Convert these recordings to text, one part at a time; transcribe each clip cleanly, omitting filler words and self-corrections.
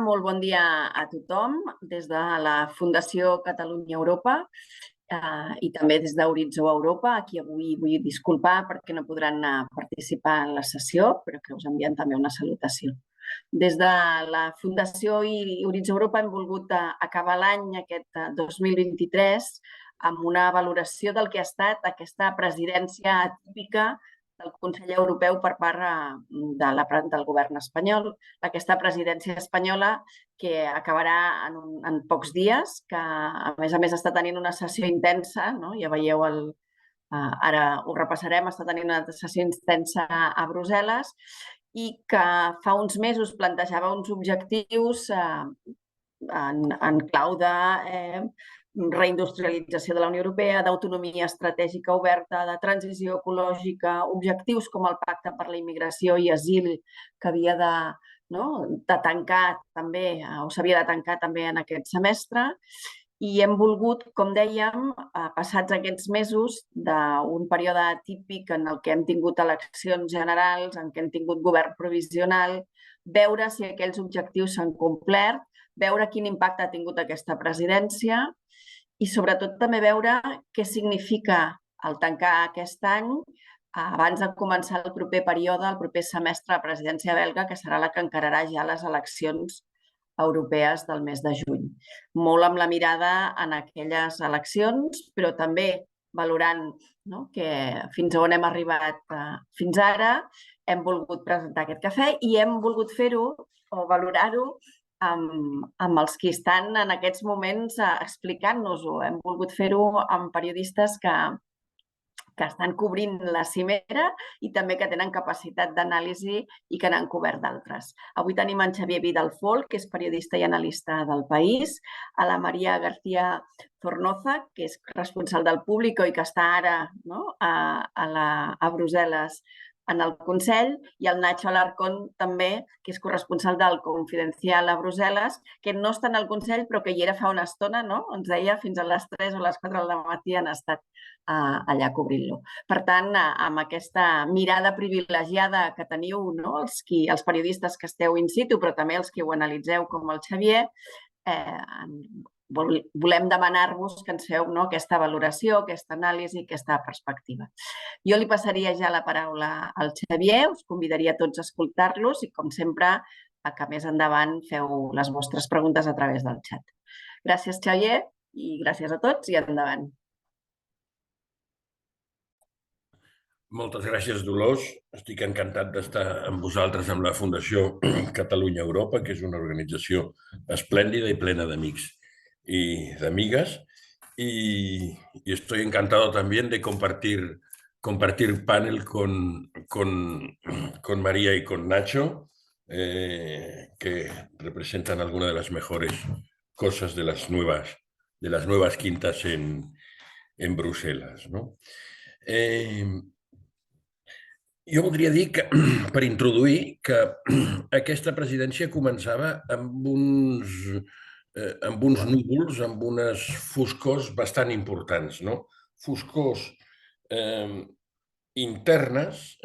molt bon dia a tothom des de la Fundació Catalunya Europa i també des d'Horitzó Europa, a qui avui vull disculpar perquè no podran participar en la sessió, però que us enviem també una salutació. Des de la Fundació i Horitzó Europa hem volgut acabar l'any aquest 2023 amb una valoració del que ha estat aquesta presidència atípica del Consell Europeu per part del govern espanyol, aquesta presidència espanyola que acabarà en pocs dies, que a més està tenint una sessió intensa, no? Ja veieu, ara ho repassarem, està tenint una sessió intensa a Brussel·les i que fa uns mesos plantejava uns objectius en clau de reindustrialització de la Unió Europea, d'autonomia estratègica oberta, de transició ecològica, objectius com el Pacte per la Immigració i Asil, que havia de tancar també, o s'havia de tancar també en aquest semestre. I hem volgut, com dèiem, passats aquests mesos d'un període atípic en el que hem tingut eleccions generals, en què hem tingut govern provisional, veure si aquells objectius s'han complert, veure quin impacte ha tingut aquesta presidència i sobretot també veure què significa el tancar aquest any abans de començar el proper període, el proper semestre de presidència belga, que serà la que encararà ja les eleccions europees del mes de juny. Molt amb la mirada en aquelles eleccions, però també valorant que fins on hem arribat fins ara, hem volgut presentar aquest cafè i hem volgut fer-ho o valorar-ho amb els que estan en aquests moments explicant-nos-ho. Hem volgut fer-ho amb periodistes que estan cobrint la cimera i també que tenen capacitat d'anàlisi i que n'han cobert d'altres. Avui tenim en Xavier Vidal-Folk, que és periodista i analista del País, a la Maria García Zornoza, que és responsable del Público i que està ara a Brussel·les en el Consell, i el Nacho Alarcón també, que és corresponsal del Confidencial a Brussel·les, que no està en el Consell però que hi era fa una estona, no? Ens deia fins a les 3 o les 4 del matí han estat allà cobrint-lo. Per tant, amb aquesta mirada privilegiada que teniu, els periodistes que esteu in situ, però també els que ho analitzeu com el Xavier, volem demanar-vos que ens feu aquesta valoració, aquesta anàlisi, aquesta perspectiva. Jo li passaria ja la paraula al Xavier, us convidaria a tots a escoltar-los i, com sempre, que més endavant feu les vostres preguntes a través del xat. Gràcies, Xavier, i gràcies a tots i endavant. Moltes gràcies, Dolors. Estic encantat d'estar amb vosaltres amb la Fundació Catalunya Europa, que és una organització esplèndida i plena d'amics y de amigas, y estoy encantado también de compartir panel con María y con Nacho, que representan algunas de las mejores cosas de las nuevas quintas en Brussel·les. No? Jo voldria dir, per introduir, que aquesta presidència començava amb uns núvols, amb unes foscors bastant importants, no? Foscors internes,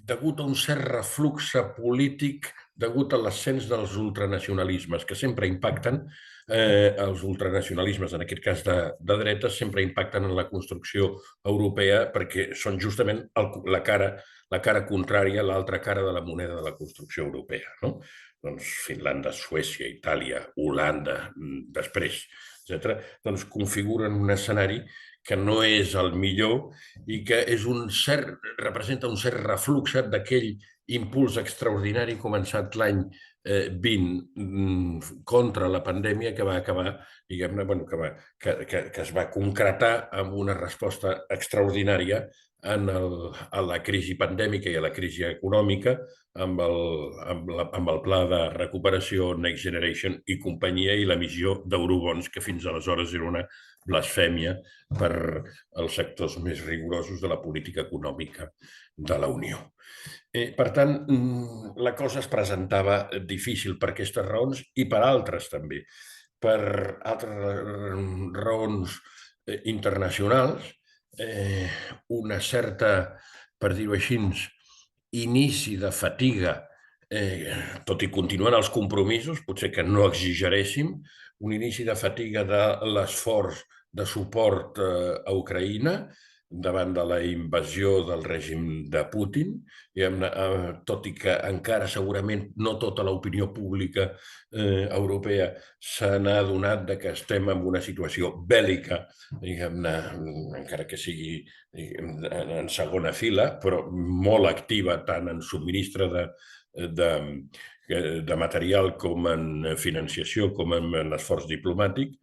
degut a un cert reflux polític, degut a l'ascens dels ultranacionalismes, que sempre impacten, els ultranacionalismes, en aquest cas de dretes, sempre impacten en la construcció europea perquè són justament la cara contrària, l'altra cara de la moneda de la construcció europea, no? Doncs Finlàndia, Suècia, Itàlia, Holanda, després, etc., doncs configuren un escenari que no és el millor i que representa un cert reflux d'aquell impuls extraordinari començat l'any 20 contra la pandèmia que va acabar, diguem-ne, que es va concretar amb una resposta extraordinària a la crisi pandèmica i a la crisi econòmica amb el pla de recuperació Next Generation i companyia i l'emissió d'eurobons, que fins aleshores era una blasfèmia per als sectors més rigorosos de la política econòmica de la Unió. Per tant, la cosa es presentava difícil per aquestes raons i per altres també. Per altres raons internacionals, una certa, per dir-ho així, inici de fatiga tot i continuant els compromisos, potser que no exageréssim, un inici de fatiga de l'esforç de suport a Ucraïna davant de la invasió del règim de Putin, tot i que encara segurament no tota l'opinió pública europea se n'ha adonat que estem en una situació bèl·lica, encara que sigui en segona fila, però molt activa tant en subministre de material com en financiació, com en l'esforç diplomàtic.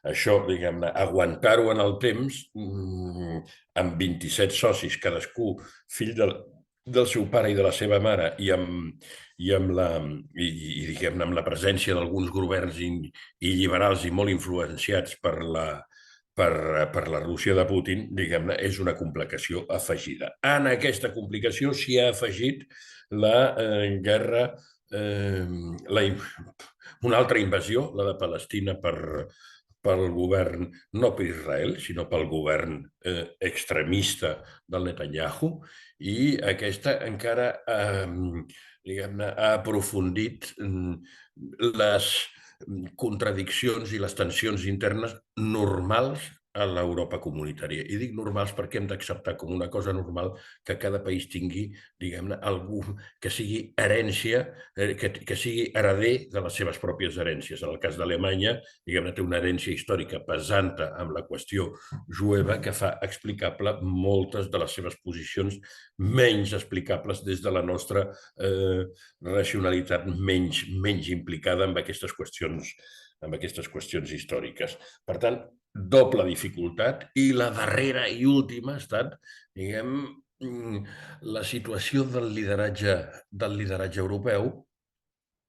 Això, aguantar-ho en el temps, amb 27 socis, cadascú fill del seu pare i de la seva mare, i amb la presència d'alguns governs il·liberals i molt influenciats per la Rússia de Putin, és una complicació afegida. En aquesta complicació s'hi ha afegit la guerra, una altra invasió, la de Palestina pel govern, no per Israel, sinó pel govern extremista del Netanyahu, i aquesta encara ha aprofundit les contradiccions i les tensions internes normals a l'Europa comunitària. I dic normals perquè hem d'acceptar com una cosa normal que cada país tingui, algú que sigui herència, que sigui hereder de les seves pròpies herències. En el cas d'Alemanya, té una herència històrica pesanta amb la qüestió jueva que fa explicable moltes de les seves posicions menys explicables des de la nostra racionalitat menys implicada amb aquestes qüestions històriques. Per tant, doble dificultat, i la darrera i última ha estat, la situació del lideratge europeu,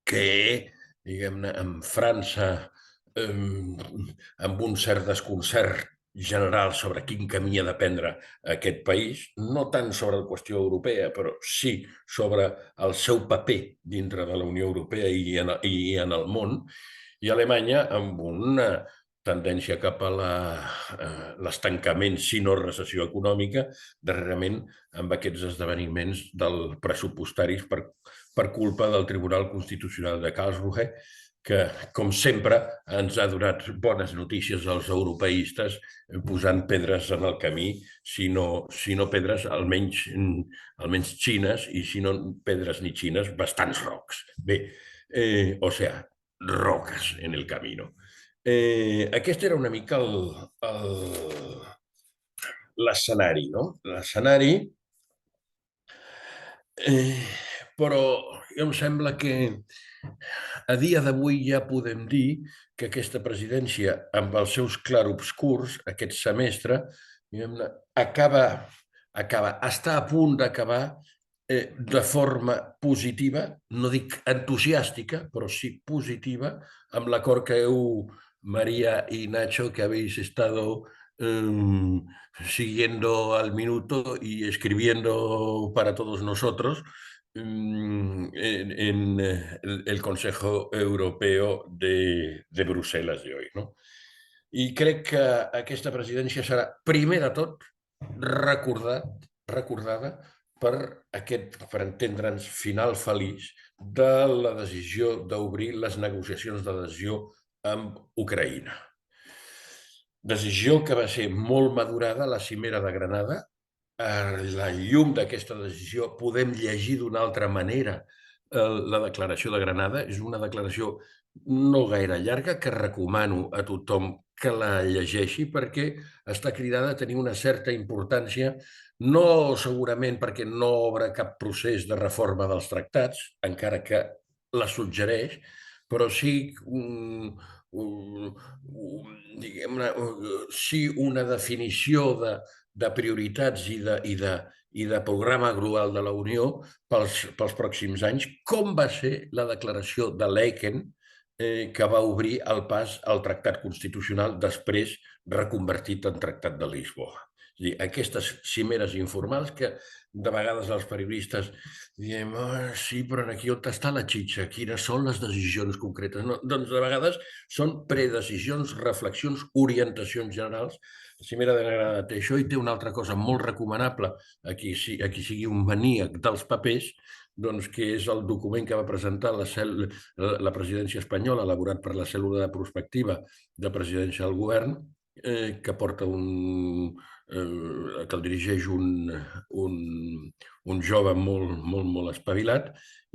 que, en França, amb un cert desconcert general sobre quin camí ha de prendre aquest país, no tant sobre la qüestió europea, però sí sobre el seu paper dintre de la Unió Europea i en el món, i Alemanya amb una tendència cap a l'estancament, si no recessió econòmica, darrerament amb aquests esdeveniments pressupostaris per culpa del Tribunal Constitucional de Karlsruhe, que, com sempre, ens ha donat bones notícies als europeistes, posant pedres en el camí, si no pedres, almenys xines, i si no pedres ni xines, bastants rocs. Bé, o sea, rocas en el camino. Aquest era una mica l'escenari, no? L'escenari, però em sembla que a dia d'avui ja podem dir que aquesta presidència, amb els seus clarobscurs, aquest semestre, està a punt d'acabar de forma positiva, no dic entusiàstica, però sí positiva, amb l'acord que María y Nacho, que habéis estado siguiendo al minuto y escribiendo para todos nosotros en el Consejo Europeo de Brussel·les de hoy, no? I crec que aquesta presidència serà, primer de tot, recordada per entendre'ns, final feliç de la decisió d'obrir les negociacions d'adhesió amb Ucraïna. Decisió que va ser molt madurada a la cimera de Granada. A la llum d'aquesta decisió podem llegir d'una altra manera la declaració de Granada. És una declaració no gaire llarga, que recomano a tothom que la llegeixi, perquè està cridada a tenir una certa importància, no segurament perquè no obre cap procés de reforma dels tractats, encara que la suggereix, però sí una definició de prioritats i de programa global de la Unió pels pròxims anys, com va ser la declaració de Laeken, que va obrir el pas al Tractat Constitucional, després reconvertit en Tractat de Lisboa. És a dir, aquestes cimeres informals que de vegades els periodistes diem sí, però aquí on està la xitxa? Quines són les decisions concretes? No, doncs de vegades són predecisions, reflexions, orientacions generals Cimera de Granada té això i té una altra cosa molt recomanable a qui sigui un maníac dels papers, doncs, que és el document que va presentar la presidència espanyola, elaborat per la cèl·lula de prospectiva de presidència del govern, que porta que el dirigeix un jove molt espavilat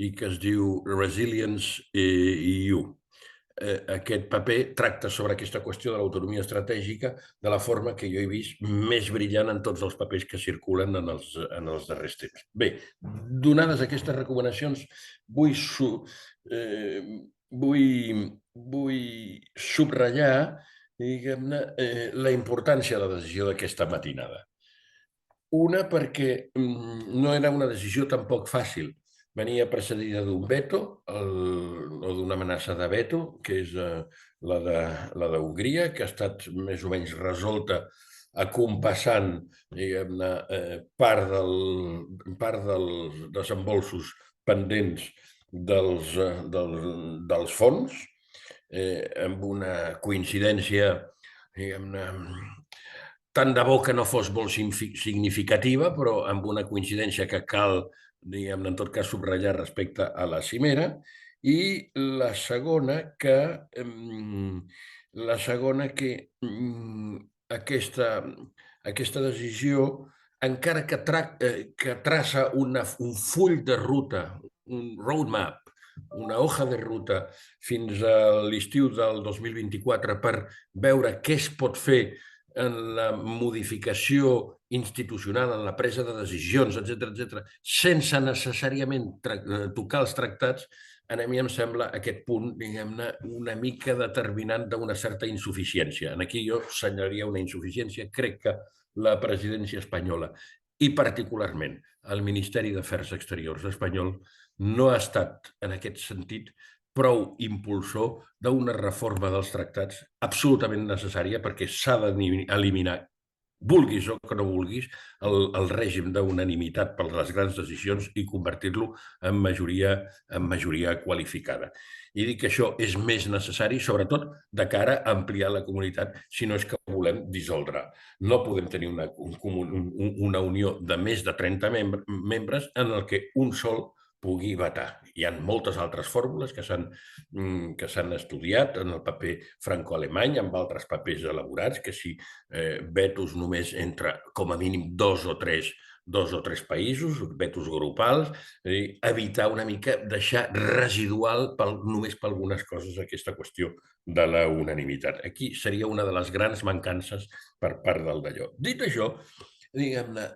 i que es diu Resilience EU. Aquest paper tracta sobre aquesta qüestió de l'autonomia estratègica de la forma que jo he vist més brillant en tots els papers que circulen en els darrers temps. Bé, donades aquestes recomanacions, vull subratllar, diguem-ne, la importància de la decisió d'aquesta matinada. Una, perquè no era una decisió tampoc fàcil. Venia precedida d'un veto o d'una amenaça de veto, que és la d'Hongria, que ha estat més o menys resolta acompassant, diguem-ne, part dels desembolsos pendents dels fons, amb una coincidència, diguem-ne, tant de bo que no fos molt significativa, però amb una coincidència que cal, diguem-ne, en tot cas, subratllar respecte a la cimera. I la segona que aquesta decisió, encara que traça un full de ruta, un roadmap, una hoja de ruta fins a l'estiu del 2024 per veure què es pot fer en la modificació institucional, en la presa de decisions, etc., sense necessàriament tocar els tractats, a mi em sembla aquest punt, diguem-ne, una mica determinant d'una certa insuficiència. Aquí jo assenyalaria una insuficiència. Crec que la presidència espanyola i particularment el Ministeri d'Afers Exteriors espanyol no ha estat, en aquest sentit, prou impulsor d'una reforma dels tractats absolutament necessària perquè s'ha d'eliminar, vulguis o que no vulguis, el règim d'unanimitat per les grans decisions i convertir-lo en majoria qualificada. I dic que això és més necessari, sobretot de cara a ampliar la comunitat, si no és que volem dissoldre. No podem tenir una unió de més de 30 membres en el que un sol pugui vetar. Hi ha moltes altres fórmules que s'han estudiat en el paper franco-alemany, amb altres papers elaborats, que si vetos només entre, com a mínim, dos o tres països, vetos grupals, evitar una mica, deixar residual només per algunes coses aquesta qüestió de la unanimitat. Aquí seria una de les grans mancances per part del d'allò. Dit això, diguem-ne,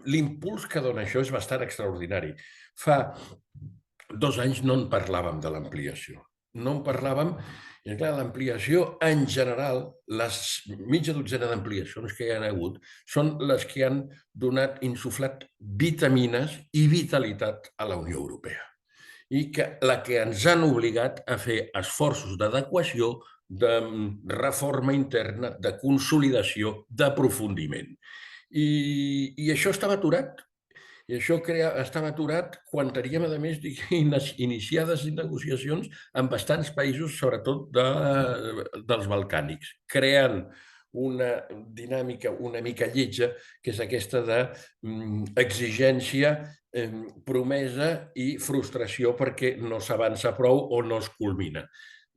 l'impuls que dona això és bastant extraordinari. Fa 2 anys no en parlàvem de l'ampliació. No en parlàvem, i clar, l'ampliació en general, les mitja dotzena d'ampliacions que hi ha hagut, són les que han insuflat vitamines i vitalitat a la Unió Europea. I la que ens han obligat a fer esforços d'adequació, de reforma interna, de consolidació, d'aprofundiment. I això estava aturat. I això estava aturat quan teníem, a més, iniciades negociacions amb bastants països, sobretot dels balcànics, creant una dinàmica una mica lletja, que és aquesta d'exigència, promesa i frustració perquè no s'avança prou o no es culmina.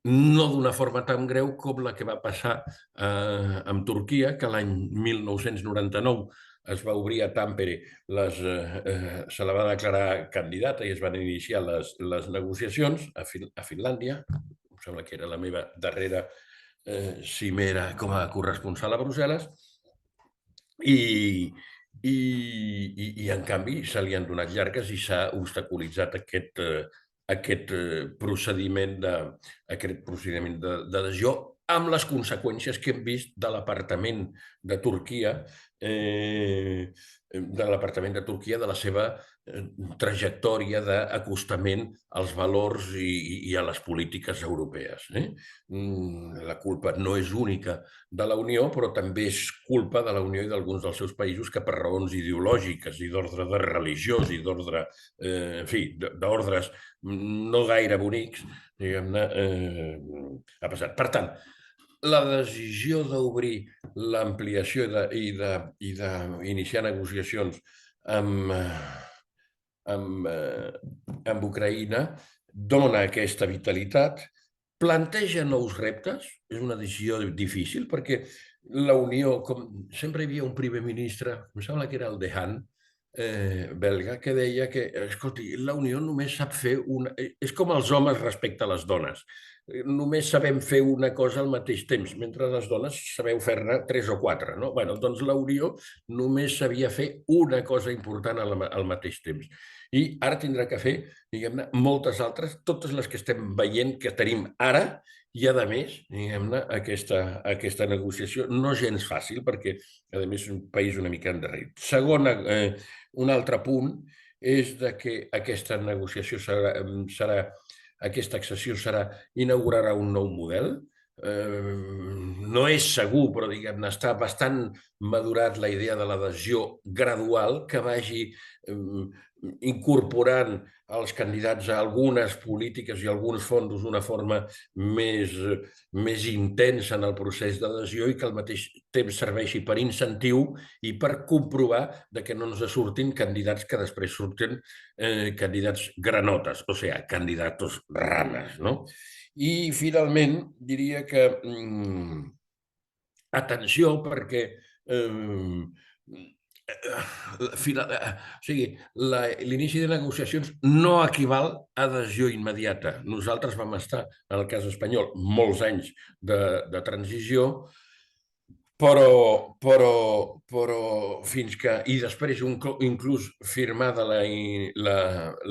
No d'una forma tan greu com la que va passar amb Turquia, que l'any 1999 es va obrir a Tampere, se la va declarar candidata i es van iniciar les negociacions a Finlàndia. Em sembla que era la meva darrera cimera com a corresponsal a Brussel·les. I en canvi se li han donat llargues i s'ha obstaculitzat aquest procediment d'adhesió, amb les conseqüències que hem vist de l'apartament de Turquia, de la seva trajectòria d'acostament als valors i a les polítiques europees. La culpa no és única de la Unió, però també és culpa de la Unió i d'alguns dels seus països que per raons ideològiques i d'ordre religiós i d'ordre, en fi, d'ordres no gaire bonics, diguem-ne, ha passat. Per tant, la decisió d'obrir l'ampliació i d'iniciar negociacions amb, amb Ucraïna dona aquesta vitalitat, planteja nous reptes, és una decisió difícil perquè la Unió, com sempre hi havia un primer ministre, em sembla que era el Dehaene, belga, que deia que, escolti, la Unió només sap fer una... És com els homes respecte a les dones. Només sabem fer una cosa al mateix temps, mentre les dones sabeu fer-ne 3 o 4. No? Bueno, doncs la Unió només sabia fer una cosa important al mateix temps. I ara tindrà que fer, diguem-ne, moltes altres, totes les que estem veient que tenim ara, i, a més, diguem-ne, aquesta negociació no gens fàcil, perquè, a més, és un país una mica endarrerit. Segona, un altre punt és que aquesta negociació aquesta accessió inaugurarà un nou model. No és segur, però diguem-ne, està bastant madurat la idea de l'adhesió gradual que vagi incorporant els candidats a algunes polítiques i alguns fons d'una forma més intensa en el procés d'adhesió i que al mateix temps serveixi per incentiu i per comprovar que no ens surtin candidats que després surten candidats granotes, o sigui, candidatos ranas, no? I, finalment, diria que atenció, perquè l'inici de negociacions no equival a adhesió immediata. Nosaltres vam estar, en el cas espanyol, molts anys de transició, però fins que... I després, inclús firmada la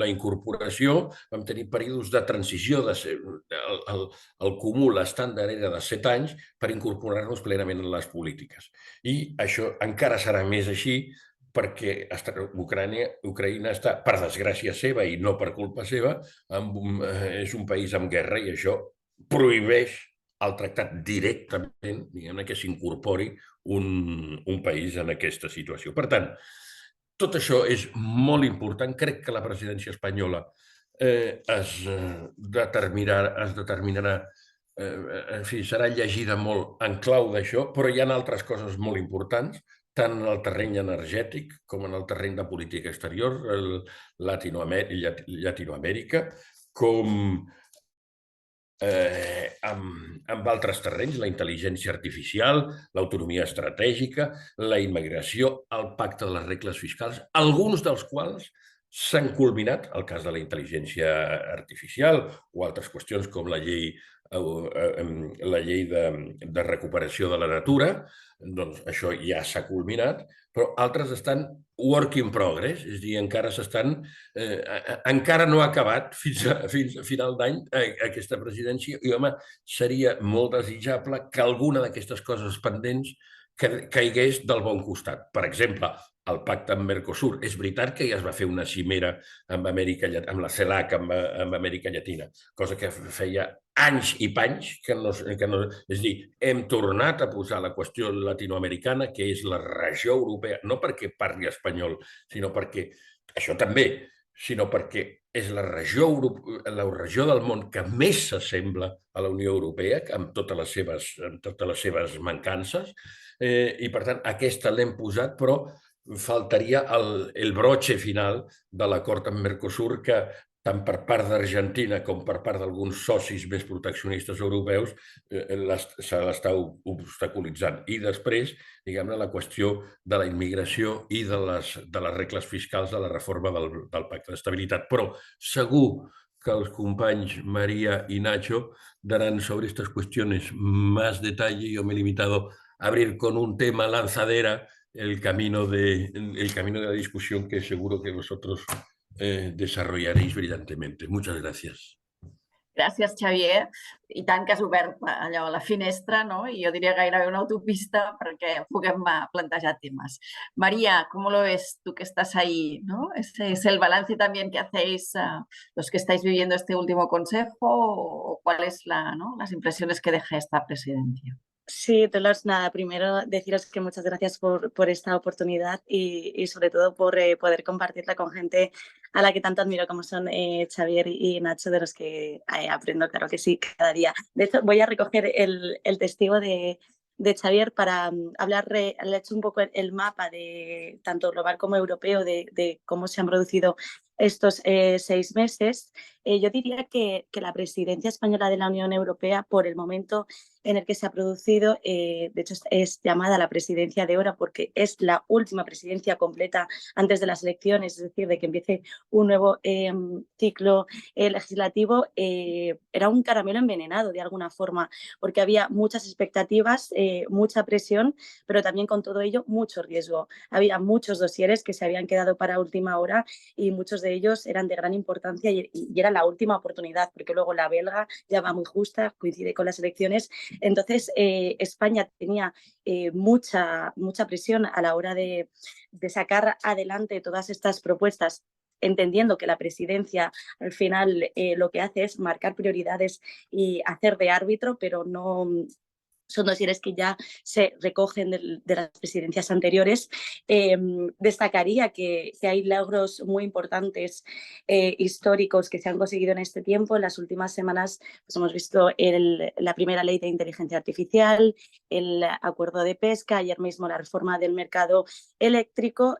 incorporació, vam tenir períodes de transició. El comú, l'estàndard era de 7 anys per incorporar-nos plenament en les polítiques. I això encara serà més així perquè Ucraïna està, per desgràcia seva i no per culpa seva, és un país en guerra i això prohibeix el tractat directament, diguem-ne, que s'incorpori un país en aquesta situació. Per tant, tot això és molt important. Crec que la presidència espanyola es determinarà, en fi, serà llegida molt en clau d'això, però hi ha altres coses molt importants, tant en el terreny energètic com en el terreny de política exterior, Llatinoamèrica, com amb altres terrenys, la intel·ligència artificial, l'autonomia estratègica, la immigració, el pacte de les regles fiscals, alguns dels quals s'han culminat, el cas de la intel·ligència artificial o altres qüestions com la llei de recuperació de la natura, doncs això ja s'ha culminat, però altres estan work in progress, és a dir, encara no ha acabat fins a final d'any aquesta presidència i, home, seria molt desitjable que alguna d'aquestes coses pendents caigués del bon costat. Per exemple, el pacte amb Mercosur. És veritat que ja es va fer una cimera amb la CELAC, amb Amèrica Llatina, cosa que feia anys i panys que no... És a dir, hem tornat a posar la qüestió latinoamericana, que és la regió europea, no perquè parli espanyol, sinó perquè, això també, sinó perquè és la regió del món que més s'assembla a la Unió Europea, amb totes les seves mancances, i per tant aquesta l'hem posat, però faltaria el broche final de l'acord amb Mercosur que tant per part d'Argentina com per part d'alguns socis més proteccionistes europeus se l'està obstaculitzant. I després, diguem-ne, la qüestió de la immigració i de les regles fiscals de la reforma del pacte d'estabilitat. Però segur que els companys María y Nacho darán sobre estas cuestiones más detalle. Yo me he limitado a abrir con un tema lanzadera el camino de la discusión que seguro que vosotros desarrollaréis brillantemente. Muchas gracias. Gràcies, Xavier. I tant que has obert allò a la finestra, ¿no? Y yo diría gairebé una autopista perquè puguem plantejar temas. María, ¿cómo lo ves tú que estás ahí? ¿No? ¿Ese es el balance también que hacéis los que estáis viviendo este último consejo? ¿O cuáles las impresiones que deja esta presidencia? Sí, nada, primero deciros que muchas gracias por esta oportunidad y sobre todo por poder compartirla con gente a la que tanto admiro como son Xavier y Nacho, de los que aprendo, claro que sí, cada día. De hecho, voy a recoger el testigo de Xavier para hablar, le he hecho un poco el mapa de tanto global como europeo de cómo se han producido estos 6 meses. Yo diría que la presidencia española de la Unión Europea, por el momento en el que se ha producido, de hecho es llamada la presidencia de oro porque es la última presidencia completa antes de las elecciones, es decir, de que empiece un nuevo ciclo legislativo, era un caramelo envenenado de alguna forma, porque había muchas expectativas, mucha presión, pero también con todo ello mucho riesgo. Había muchos dosieres que se habían quedado para última hora y muchos de ellos eran de gran importancia y era la última oportunidad, porque luego la belga ya va muy justa, coincide con las elecciones. Entonces, España tenía mucha presión a la hora de sacar adelante todas estas propuestas, entendiendo que la presidencia al final lo que hace es marcar prioridades y hacer de árbitro, pero no son dosieres que ya se recogen de las presidencias anteriores. Destacaría que hay logros muy importantes históricos que se han conseguido en este tiempo. En las últimas semanas pues hemos visto la primera ley de inteligencia artificial, el acuerdo de pesca, ayer mismo la reforma del mercado eléctrico,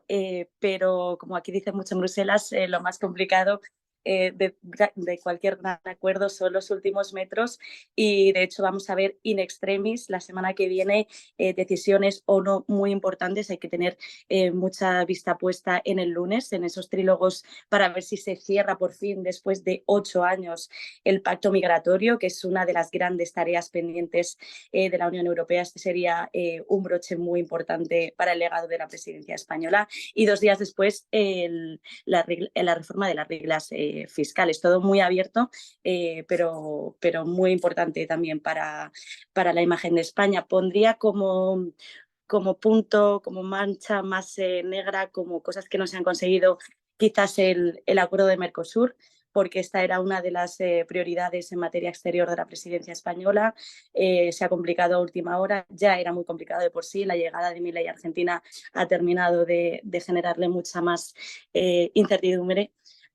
pero como aquí dicen mucho en Bruselas, lo más complicado de cualquier gran acuerdo son los últimos metros y de hecho vamos a ver in extremis la semana que viene decisiones o no muy importantes. Hay que tener mucha vista puesta en el lunes, en esos trílogos, para ver si se cierra por fin después de 8 años el pacto migratorio, que es una de las grandes tareas pendientes de la Unión Europea. Este sería un broche muy importante para el legado de la presidencia española. Y 2 días después la reforma de las reglas fiscales. Todo muy abierto, pero muy importante también para la imagen de España. Pondría como punto, como mancha más negra, como cosas que no se han conseguido, quizás el acuerdo de Mercosur, porque esta era una de las prioridades en materia exterior de la presidencia española. Se ha complicado a última hora, ya era muy complicado de por sí. La llegada de Milei a Argentina ha terminado de generarle mucha más incertidumbre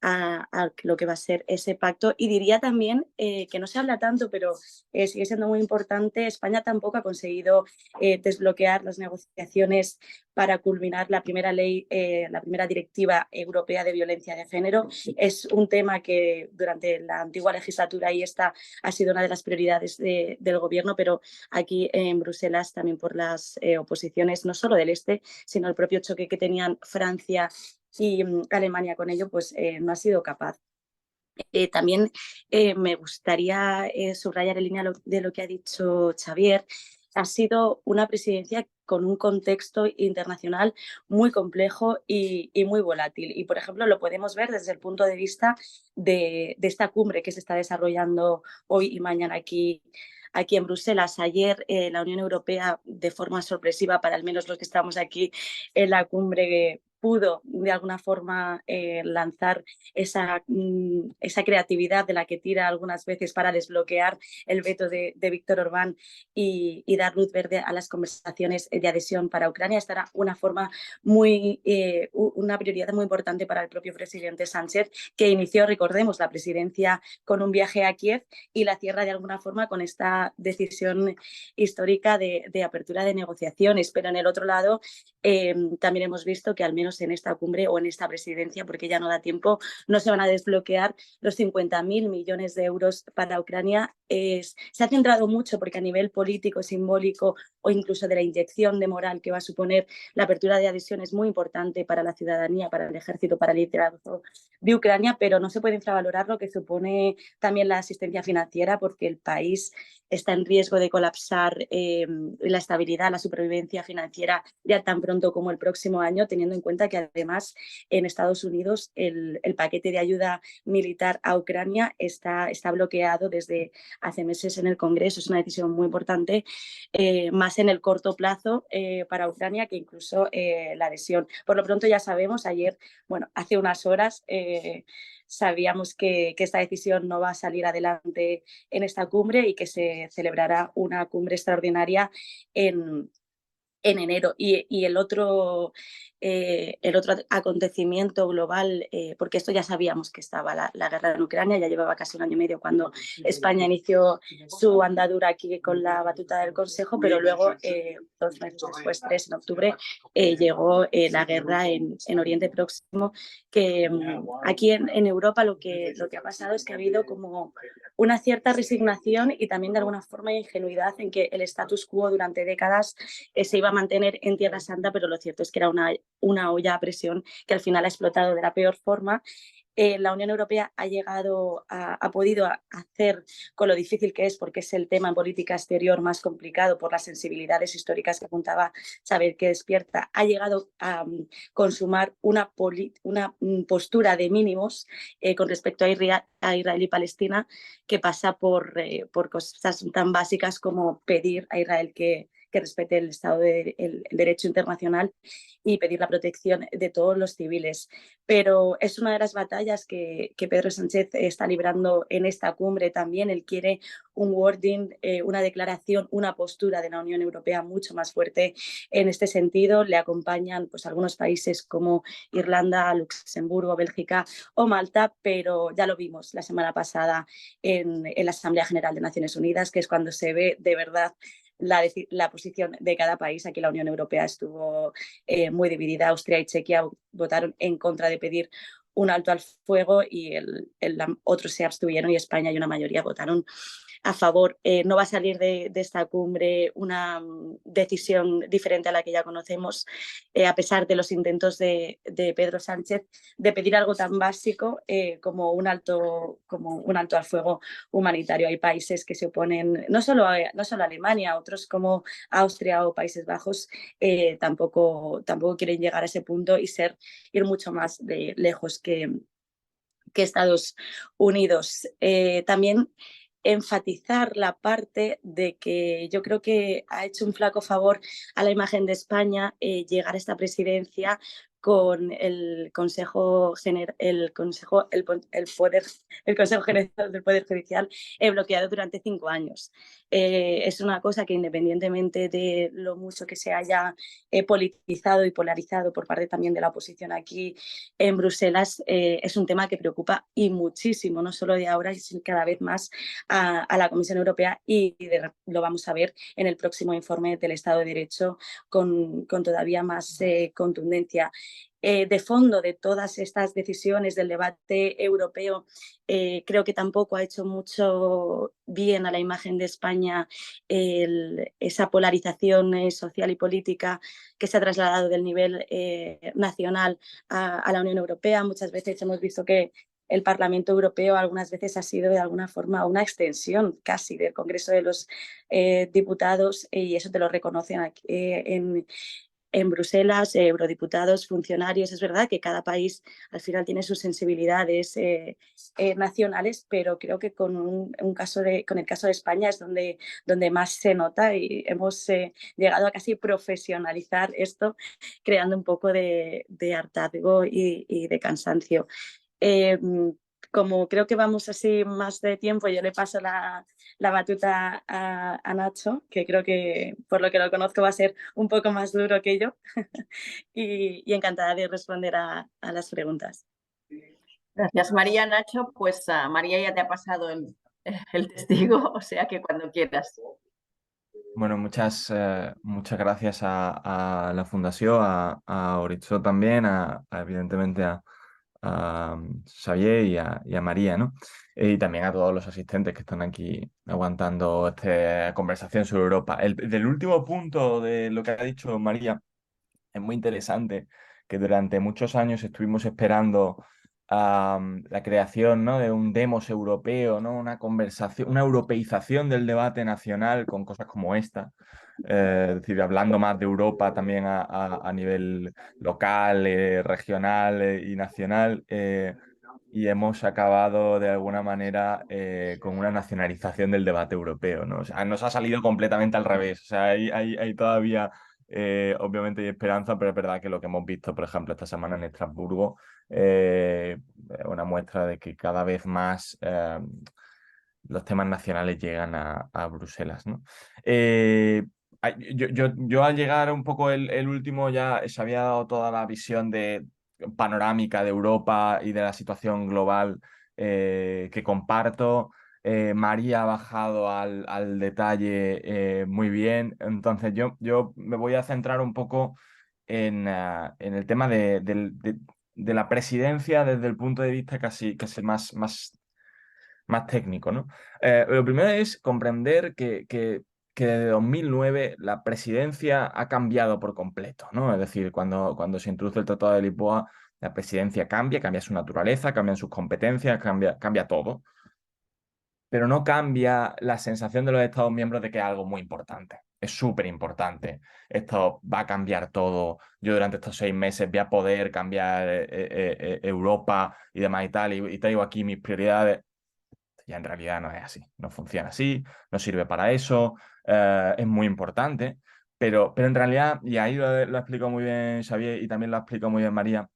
a lo que va a ser ese pacto. Y diría también que no se habla tanto, pero sigue siendo muy importante. España tampoco ha conseguido desbloquear las negociaciones para culminar la primera ley, la primera directiva europea de violencia de género. Es un tema que durante la antigua legislatura y esta ha sido una de las prioridades del gobierno, pero aquí en Bruselas también por las oposiciones, no solo del este, sino el propio choque que tenían Francia y Alemania con ello, pues no ha sido capaz. También me gustaría subrayar en línea de lo que ha dicho Xavier. Ha sido una presidencia con un contexto internacional muy complejo y muy volátil. Y, por ejemplo, lo podemos ver desde el punto de vista de esta cumbre que se está desarrollando hoy y mañana aquí en Bruselas. Ayer la Unión Europea, de forma sorpresiva para al menos los que estamos aquí en la cumbre, pudo de alguna forma lanzar esa creatividad de la que tira algunas veces para desbloquear el veto de Víctor Orbán y dar luz verde a las conversaciones de adhesión para Ucrania. Esta era una prioridad muy importante para el propio presidente Sánchez, que inició, recordemos, la presidencia con un viaje a Kiev y la cierra de alguna forma con esta decisión histórica de apertura de negociaciones. Pero en el otro lado también hemos visto que al menos en esta cumbre o en esta presidencia, porque ya no da tiempo, no se van a desbloquear los 50.000 millones de euros para Ucrania. Se ha centrado mucho porque a nivel político, simbólico o incluso de la inyección de moral que va a suponer la apertura de adhesión es muy importante para la ciudadanía, para el ejército, para el liderazgo de Ucrania, pero no se puede infravalorar lo que supone también la asistencia financiera, porque el país está en riesgo de colapsar la estabilidad, la supervivencia financiera ya tan pronto como el próximo año, teniendo en cuenta cuenta que además en Estados Unidos el paquete de ayuda militar a Ucrania está bloqueado desde hace meses en el Congreso. Es una decisión muy importante, más en el corto plazo para Ucrania que incluso la adhesión. Por lo pronto ya sabemos, ayer, bueno, hace unas horas sabíamos que esta decisión no va a salir adelante en esta cumbre y que se celebrará una cumbre extraordinaria en enero. Y el otro acontecimiento global, porque esto ya sabíamos que estaba la guerra en Ucrania, ya llevaba casi un año y medio cuando España inició su andadura aquí con la batuta del Consejo, pero luego, 2 meses después, 3 en octubre, llegó la guerra en Oriente Próximo, que aquí en Europa lo que ha pasado es que ha habido como una cierta resignación y también de alguna forma ingenuidad en que el status quo durante décadas se iba a mantener en Tierra Santa, pero lo cierto es que era una olla a presión que al final ha explotado de la peor forma. La Unión Europea ha podido hacer, con lo difícil que es, porque es el tema en política exterior más complicado por las sensibilidades históricas que apuntaba Xavier que despierta, ha llegado a consumar una postura de mínimos con respecto a Israel y Palestina, que pasa por cosas tan básicas como pedir a Israel que respete el Estado el derecho internacional y pedir la protección de todos los civiles. Pero es una de las batallas que Pedro Sánchez está librando en esta cumbre también. Él quiere un wording, una declaración, una postura de la Unión Europea mucho más fuerte en este sentido. Le acompañan pues, algunos países como Irlanda, Luxemburgo, Bélgica o Malta, pero ya lo vimos la semana pasada en la Asamblea General de Naciones Unidas, que es cuando se ve de verdad la posición de cada país. Aquí la Unión Europea estuvo muy dividida. Austria y Chequia votaron en contra de pedir un alto al fuego y otros se abstuvieron y España y una mayoría votaron a favor. No va a salir de esta cumbre una decisión diferente a la que ya conocemos, a pesar de los intentos de Pedro Sánchez de pedir algo tan básico como un alto al fuego humanitario. Hay países que se oponen, no solo Alemania, otros como Austria o Países Bajos tampoco quieren llegar a ese punto y ir mucho más lejos que Estados Unidos. También enfatizar la parte de que yo creo que ha hecho un flaco favor a la imagen de España llegar a esta presidencia con el Consejo General del Poder Judicial bloqueado durante 5 años. Es una cosa que independientemente de lo mucho que se haya politizado y polarizado por parte también de la oposición aquí en Bruselas, es un tema que preocupa y muchísimo, no solo de ahora, sino cada vez más a la Comisión Europea y lo vamos a ver en el próximo informe del Estado de Derecho con todavía más contundencia. De fondo de todas estas decisiones del debate europeo, creo que tampoco ha hecho mucho bien a la imagen de España esa polarización social y política que se ha trasladado del nivel nacional a la Unión Europea. Muchas veces hemos visto que el Parlamento Europeo algunas veces ha sido de alguna forma una extensión casi del Congreso de los Diputados y eso te lo reconocen aquí, en Bruselas, eurodiputados, funcionarios. Es verdad que cada país al final tiene sus sensibilidades nacionales, pero creo que con el caso de España es donde más se nota y hemos llegado a casi profesionalizar esto, creando un poco de hartazgo y de cansancio. Como creo que vamos así más de tiempo, yo le paso la batuta a Nacho, que creo que por lo que lo conozco va a ser un poco más duro que yo y encantada de responder a las preguntas. Gracias, María. Nacho, pues María ya te ha pasado el testigo, o sea que cuando quieras. Bueno, muchas gracias a la Fundación, a Oritzo también, evidentemente a Xavier y a María, ¿no? Y también a todos los asistentes que están aquí aguantando esta conversación sobre Europa. Del último punto de lo que ha dicho María, es muy interesante que durante muchos años estuvimos esperando la creación, ¿no?, de un demos europeo, ¿no?, una conversación, una europeización del debate nacional con cosas como esta. Es decir, hablando más de Europa también a nivel local, regional y nacional. Y hemos acabado de alguna manera con una nacionalización del debate europeo, ¿no? O sea, nos ha salido completamente al revés. O sea, hay todavía, obviamente, hay esperanza, pero es verdad que lo que hemos visto, por ejemplo, esta semana en Estrasburgo, una muestra de que cada vez más los temas nacionales llegan a Bruselas, ¿no? Yo al llegar un poco el último ya se había dado toda la visión de panorámica de Europa y de la situación global que comparto. María ha bajado al detalle muy bien. Entonces yo me voy a centrar un poco en el tema de la presidencia desde el punto de vista casi más técnico, ¿no? Lo primero es comprender que desde 2009 la presidencia ha cambiado por completo, ¿no? Es decir, cuando se introduce el Tratado de Lisboa, la presidencia cambia su naturaleza, cambian sus competencias, cambia todo, pero no cambia la sensación de los Estados miembros de que es algo muy importante. Es súper importante. Esto va a cambiar todo. Yo durante estos 6 meses voy a poder cambiar Europa y demás y tal, y traigo aquí mis prioridades. Ya en realidad no es así, no funciona así, no sirve para eso, es muy importante, pero en realidad, y ahí lo ha explicado muy bien Xavier y también lo ha explicado muy bien María,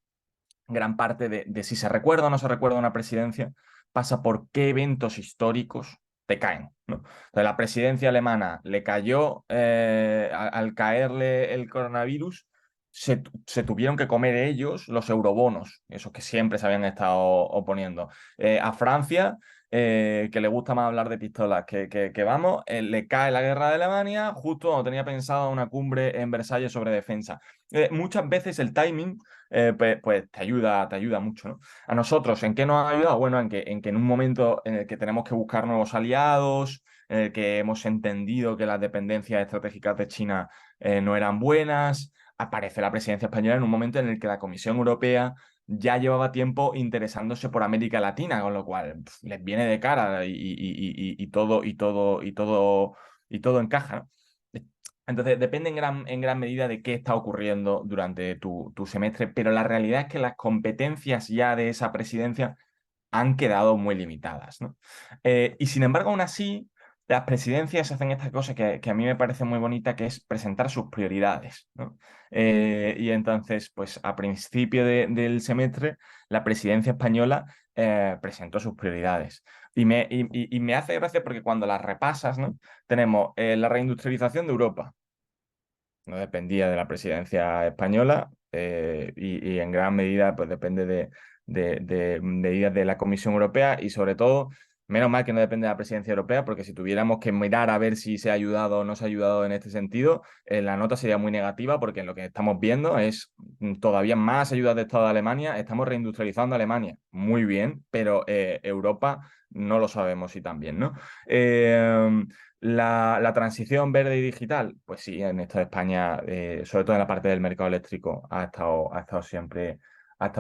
gran parte de si se recuerda o no se recuerda una presidencia pasa por qué eventos históricos te caen, ¿no? Entonces, la presidencia alemana le cayó, al caerle el coronavirus, se tuvieron que comer ellos los eurobonos, esos que siempre se habían estado oponiendo. A Francia, que le gusta más hablar de pistolas que vamos, le cae la guerra de Alemania justo cuando tenía pensado una cumbre en Versalles sobre defensa. Muchas veces el timing pues te ayuda mucho, ¿no? A nosotros, ¿en qué nos ha ayudado? Bueno, en que en un momento en el que tenemos que buscar nuevos aliados, en el que hemos entendido que las dependencias estratégicas de China no eran buenas, aparece la presidencia española en un momento en el que la Comisión Europea ya llevaba tiempo interesándose por América Latina, con lo cual les viene de cara y todo encaja, ¿no? Entonces, depende en gran medida de qué está ocurriendo durante tu semestre, pero la realidad es que las competencias ya de esa presidencia han quedado muy limitadas, ¿no? Y sin embargo, aún así, las presidencias hacen esta cosa que a mí me parece muy bonita, que es presentar sus prioridades, ¿no? Y entonces, pues a principio del semestre, la presidencia española presentó sus prioridades. Y me hace gracia porque cuando las repasas, ¿no? Tenemos la reindustrialización de Europa. No dependía de la presidencia española, y en gran medida pues depende de medidas de la Comisión Europea y sobre todo, menos mal que no depende de la presidencia europea, porque si tuviéramos que mirar a ver si se ha ayudado o no se ha ayudado en este sentido, la nota sería muy negativa, porque lo que estamos viendo es todavía más ayudas de Estado de Alemania. Estamos reindustrializando Alemania, muy bien, pero Europa no lo sabemos si también, ¿no? La transición verde y digital, pues sí, en esto de España, sobre todo en la parte del mercado eléctrico, ha estado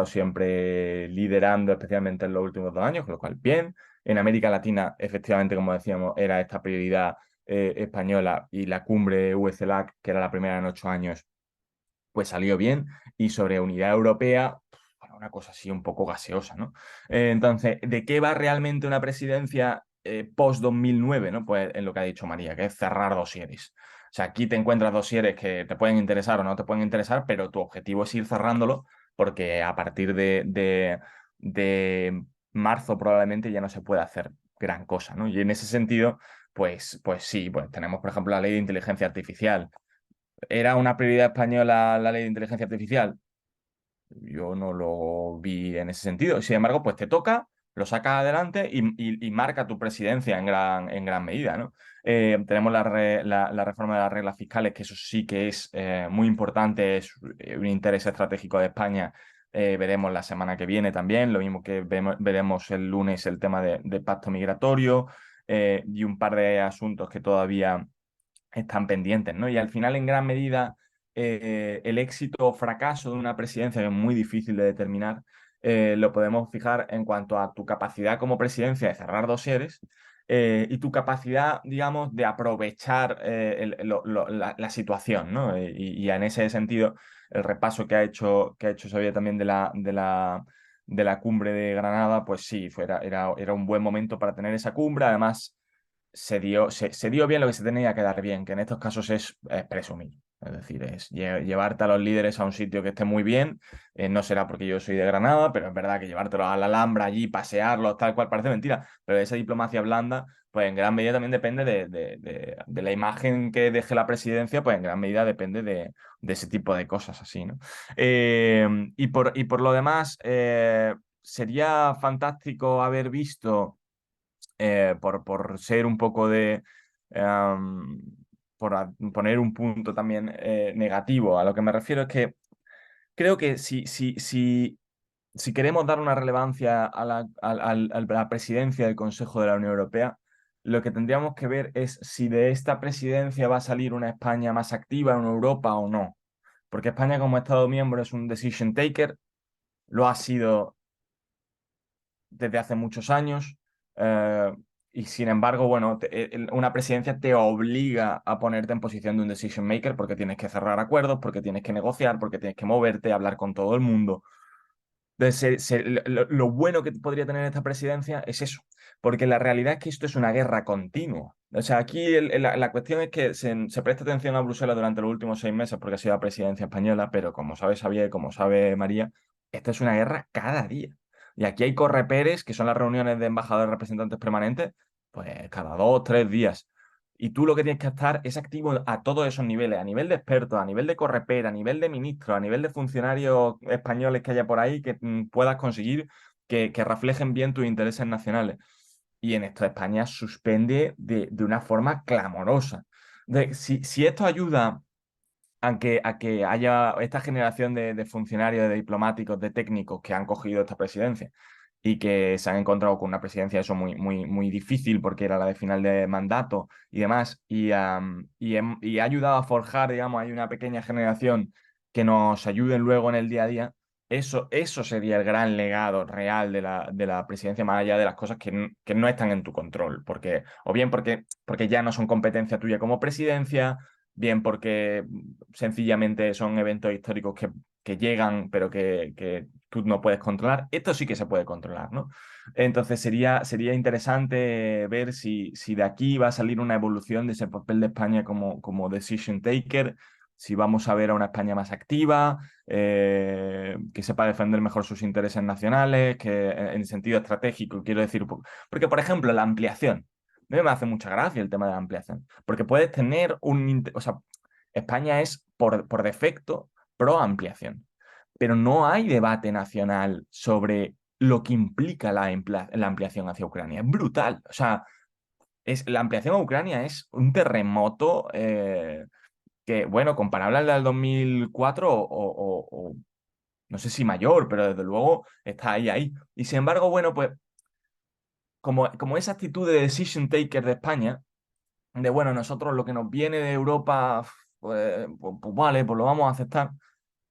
siempre liderando, especialmente en los últimos 2 años, con lo cual bien. En América Latina, efectivamente, como decíamos, era esta prioridad española, y la cumbre UE-CELAC, que era la primera en 8 años, pues salió bien. Y sobre unidad europea, bueno, una cosa así un poco gaseosa, ¿no? Entonces, ¿de qué va realmente una presidencia post-2009, ¿no? Pues en lo que ha dicho María, que es cerrar dosieres. O sea, aquí te encuentras dosieres que te pueden interesar o no te pueden interesar, pero tu objetivo es ir cerrándolo, porque a partir de marzo probablemente ya no se puede hacer gran cosa, ¿no? Y en ese sentido, pues sí, pues tenemos, por ejemplo, la ley de inteligencia artificial. ¿Era una prioridad española la ley de inteligencia artificial? Yo no lo vi en ese sentido. Sin embargo, pues te toca, lo sacas adelante y marca tu presidencia en gran medida, ¿no? Tenemos la reforma de las reglas fiscales, que eso sí que es muy importante, es un interés estratégico de España. Veremos la semana que viene también, lo mismo que veremos el lunes el tema de pacto migratorio, y un par de asuntos que todavía están pendientes, ¿no? Y al final, en gran medida, el éxito o fracaso de una presidencia, que es muy difícil de determinar, lo podemos fijar en cuanto a tu capacidad como presidencia de cerrar dosieres y tu capacidad, digamos, de aprovechar la situación, ¿no? Y en ese sentido, el repaso que ha hecho Xavier también de la cumbre de Granada, pues sí, era un buen momento para tener esa cumbre. Además, se dio bien lo que se tenía que dar bien, que en estos casos es presumir. Es decir, es llevarte a los líderes a un sitio que esté muy bien. No será porque yo soy de Granada, pero es verdad que llevártelos a la Alhambra allí, pasearlos, tal cual, parece mentira. Pero esa diplomacia blanda, pues en gran medida también depende de la imagen que deje la presidencia, pues en gran medida depende de ese tipo de cosas así, ¿no? Y por lo demás, sería fantástico haber visto por ser un poco em, poner un punto también negativo. A lo que me refiero es que creo que si queremos dar una relevancia a la presidencia del Consejo de la Unión Europea, lo que tendríamos que ver es si de esta presidencia va a salir una España más activa en Europa o no. Porque España como Estado miembro es un decision taker, lo ha sido desde hace muchos años. eh, y sin embargo, bueno, una presidencia te obliga a ponerte en posición de un decision maker porque tienes que cerrar acuerdos, porque tienes que negociar, porque tienes que moverte, hablar con todo el mundo. Entonces, lo bueno que podría tener esta presidencia es eso, porque la realidad es que esto es una guerra continua. O sea, aquí la cuestión es que se presta atención a Bruselas durante los últimos 6 meses porque ha sido la presidencia española, pero como sabe Xavier, como sabe María, esta es una guerra cada día. Y aquí hay correperes, que son las reuniones de embajadores representantes permanentes, pues cada 2, 3 días. Y tú lo que tienes que estar es activo a todos esos niveles, a nivel de expertos, a nivel de correper, a nivel de ministros, a nivel de funcionarios españoles que haya por ahí que puedas conseguir que reflejen bien tus intereses nacionales. Y en esto España suspende de una forma clamorosa. Si esto ayuda a que haya esta generación de funcionarios, de diplomáticos, de técnicos que han cogido esta presidencia y que se han encontrado con una presidencia eso muy difícil porque era la de final de mandato y demás, y ha ayudado a forjar, digamos, hay una pequeña generación que nos ayuden luego en el día a día. Eso sería el gran legado real de la presidencia, más allá de las cosas que no están en tu control, porque, o bien porque ya no son competencia tuya como presidencia, bien porque sencillamente son eventos históricos que llegan, pero que tú no puedes controlar. Esto sí que se puede controlar, ¿no? Entonces sería interesante ver si de aquí va a salir una evolución de ese papel de España como decision taker, si vamos a ver a una España más activa, que sepa defender mejor sus intereses nacionales, que en sentido estratégico, quiero decir, porque por ejemplo la ampliación. A mí me hace mucha gracia el tema de la ampliación, porque puedes tener o sea, España es por defecto pro ampliación, pero no hay debate nacional sobre lo que implica la ampliación hacia Ucrania. Es brutal. O sea, la ampliación a Ucrania es un terremoto que, bueno, comparable al del 2004 o no sé si mayor, pero desde luego está ahí. Y sin embargo, bueno, pues como esa actitud de decision taker de España, de bueno, nosotros lo que nos viene de Europa, pues vale, pues lo vamos a aceptar,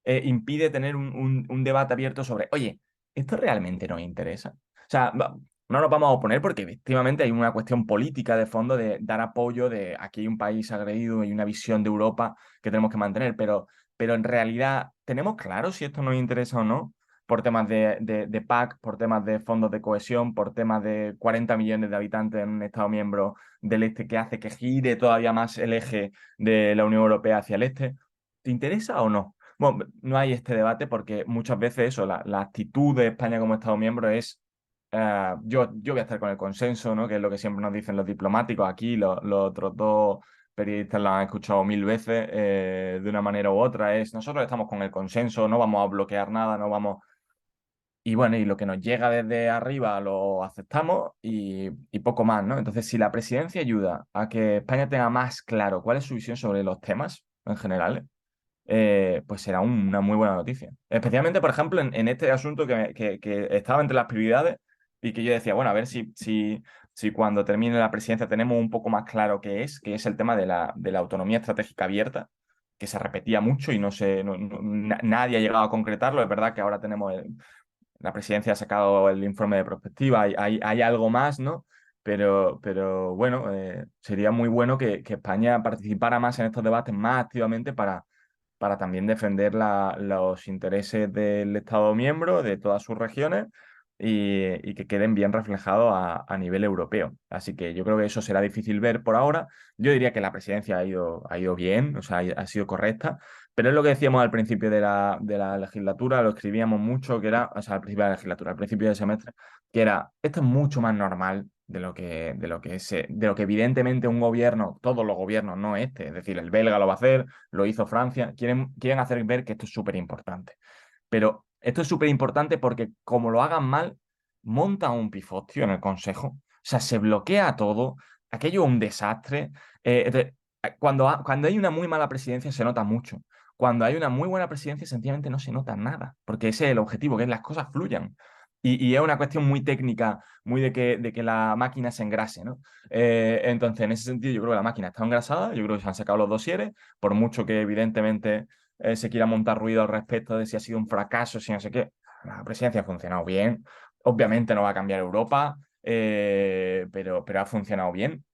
impide tener un debate abierto sobre, oye, ¿esto realmente nos interesa? O sea, no nos vamos a oponer porque efectivamente hay una cuestión política de fondo de dar apoyo, de aquí hay un país agredido y una visión de Europa que tenemos que mantener, pero en realidad, ¿tenemos claro si esto nos interesa o no? Por temas de PAC, por temas de fondos de cohesión, por temas de 40 millones de habitantes en un Estado miembro del este que hace que gire todavía más el eje de la Unión Europea hacia el este. ¿Te interesa o no? Bueno, no hay este debate porque muchas veces eso, la actitud de España como Estado miembro es yo voy a estar con el consenso, ¿no? Que es lo que siempre nos dicen los diplomáticos aquí, los otros dos periodistas lo han escuchado 1000 veces de una manera u otra, es nosotros estamos con el consenso, no vamos a bloquear nada, no vamos... Y bueno, y lo que nos llega desde arriba lo aceptamos y poco más, ¿no? Entonces, si la presidencia ayuda a que España tenga más claro cuál es su visión sobre los temas en general, pues será una muy buena noticia. Especialmente, por ejemplo, en este asunto que estaba entre las prioridades y que yo decía, bueno, a ver si cuando termine la presidencia tenemos un poco más claro que es el tema de la autonomía estratégica abierta, que se repetía mucho y nadie ha llegado a concretarlo. Es verdad que ahora tenemos la presidencia ha sacado el informe de prospectiva, hay algo más, ¿no? Pero bueno, sería muy bueno que España participara más en estos debates más activamente para también defender los intereses del Estado miembro, de todas sus regiones, y que queden bien reflejados a nivel europeo. Así que yo creo que eso será difícil ver por ahora. Yo diría que la presidencia ha ido bien, o sea, ha sido correcta, pero es lo que decíamos al principio de la legislatura, lo escribíamos mucho, que era, o sea, al principio de la legislatura, al principio del semestre, que era, esto es mucho más normal de lo que evidentemente un gobierno, todos los gobiernos, no este, es decir, el belga lo va a hacer, lo hizo Francia, quieren hacer ver que esto es súper importante. Pero esto es súper importante porque como lo hagan mal, montan un pifostio en el Consejo, o sea, se bloquea todo, aquello es un desastre. Entonces, cuando hay una muy mala presidencia se nota mucho. Cuando hay una muy buena presidencia sencillamente no se nota nada, porque ese es el objetivo, que las cosas fluyan. Y es una cuestión muy técnica, muy de que la máquina se engrase, ¿no? Entonces, en ese sentido, yo creo que la máquina está engrasada, yo creo que se han sacado los dosieres, por mucho que evidentemente se quiera montar ruido al respecto de si ha sido un fracaso, si no sé qué. La presidencia ha funcionado bien. Obviamente no va a cambiar Europa, pero ha funcionado bien.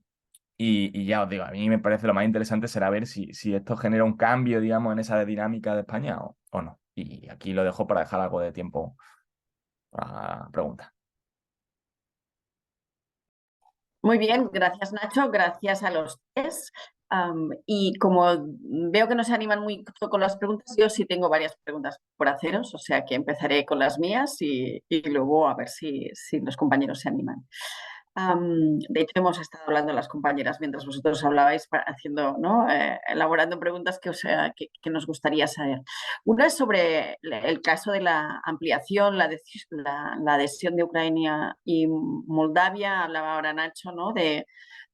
Y ya os digo, a mí me parece lo más interesante será ver si esto genera un cambio, digamos, en esa dinámica de España o no. Y aquí lo dejo para dejar algo de tiempo para preguntas. Muy bien, gracias Nacho, gracias a los tres. Y como veo que no se animan mucho con las preguntas, yo sí tengo varias preguntas por haceros, o sea que empezaré con las mías y luego a ver si los compañeros se animan. De hecho, hemos estado hablando las compañeras mientras vosotros hablabais, haciendo, ¿no? Elaborando preguntas que nos gustaría saber. Una es sobre el caso de la ampliación, la adhesión de Ucrania y Moldavia. Hablaba ahora Nacho, ¿no?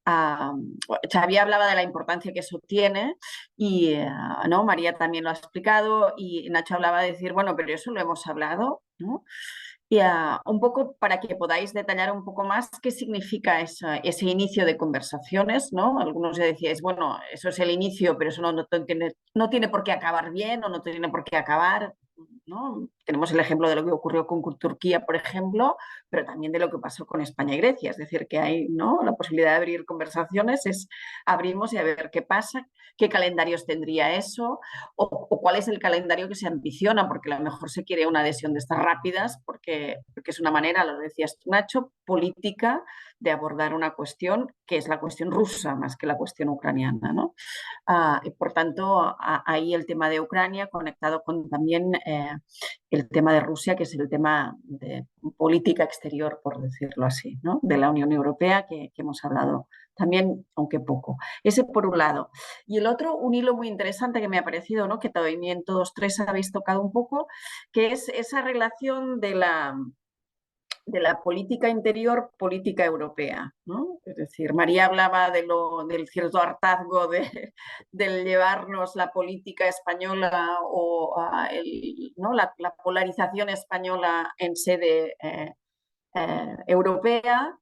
Xavi hablaba de la importancia que eso tiene y ¿no? María también lo ha explicado y Nacho hablaba de decir, bueno, pero eso lo hemos hablado, ¿no? Y un poco para que podáis detallar un poco más qué significa ese inicio de conversaciones, ¿no? Algunos ya decíais, bueno, eso es el inicio, pero eso no tiene por qué acabar bien o no tiene por qué acabar, ¿no? Tenemos el ejemplo de lo que ocurrió con Turquía, por ejemplo, pero también de lo que pasó con España y Grecia. Es decir, que hay, ¿no? La posibilidad de abrir conversaciones, abrimos y a ver qué pasa, qué calendarios tendría eso o cuál es el calendario que se ambiciona, porque a lo mejor se quiere una adhesión de estas rápidas, porque es una manera, lo decías tú, Nacho, política de abordar una cuestión que es la cuestión rusa más que la cuestión ucraniana, ¿no? Y por tanto, ahí el tema de Ucrania conectado con también el tema de Rusia, que es el tema de política exterior, por decirlo así, ¿no? De la Unión Europea, que hemos hablado también, aunque poco. Ese por un lado. Y el otro, un hilo muy interesante que me ha parecido, ¿no? Que también todos tres habéis tocado un poco, que es esa relación de la política interior, política europea, ¿no? Es decir, María hablaba del cierto hartazgo del llevarnos la política española o ¿no? la polarización española en sede europea,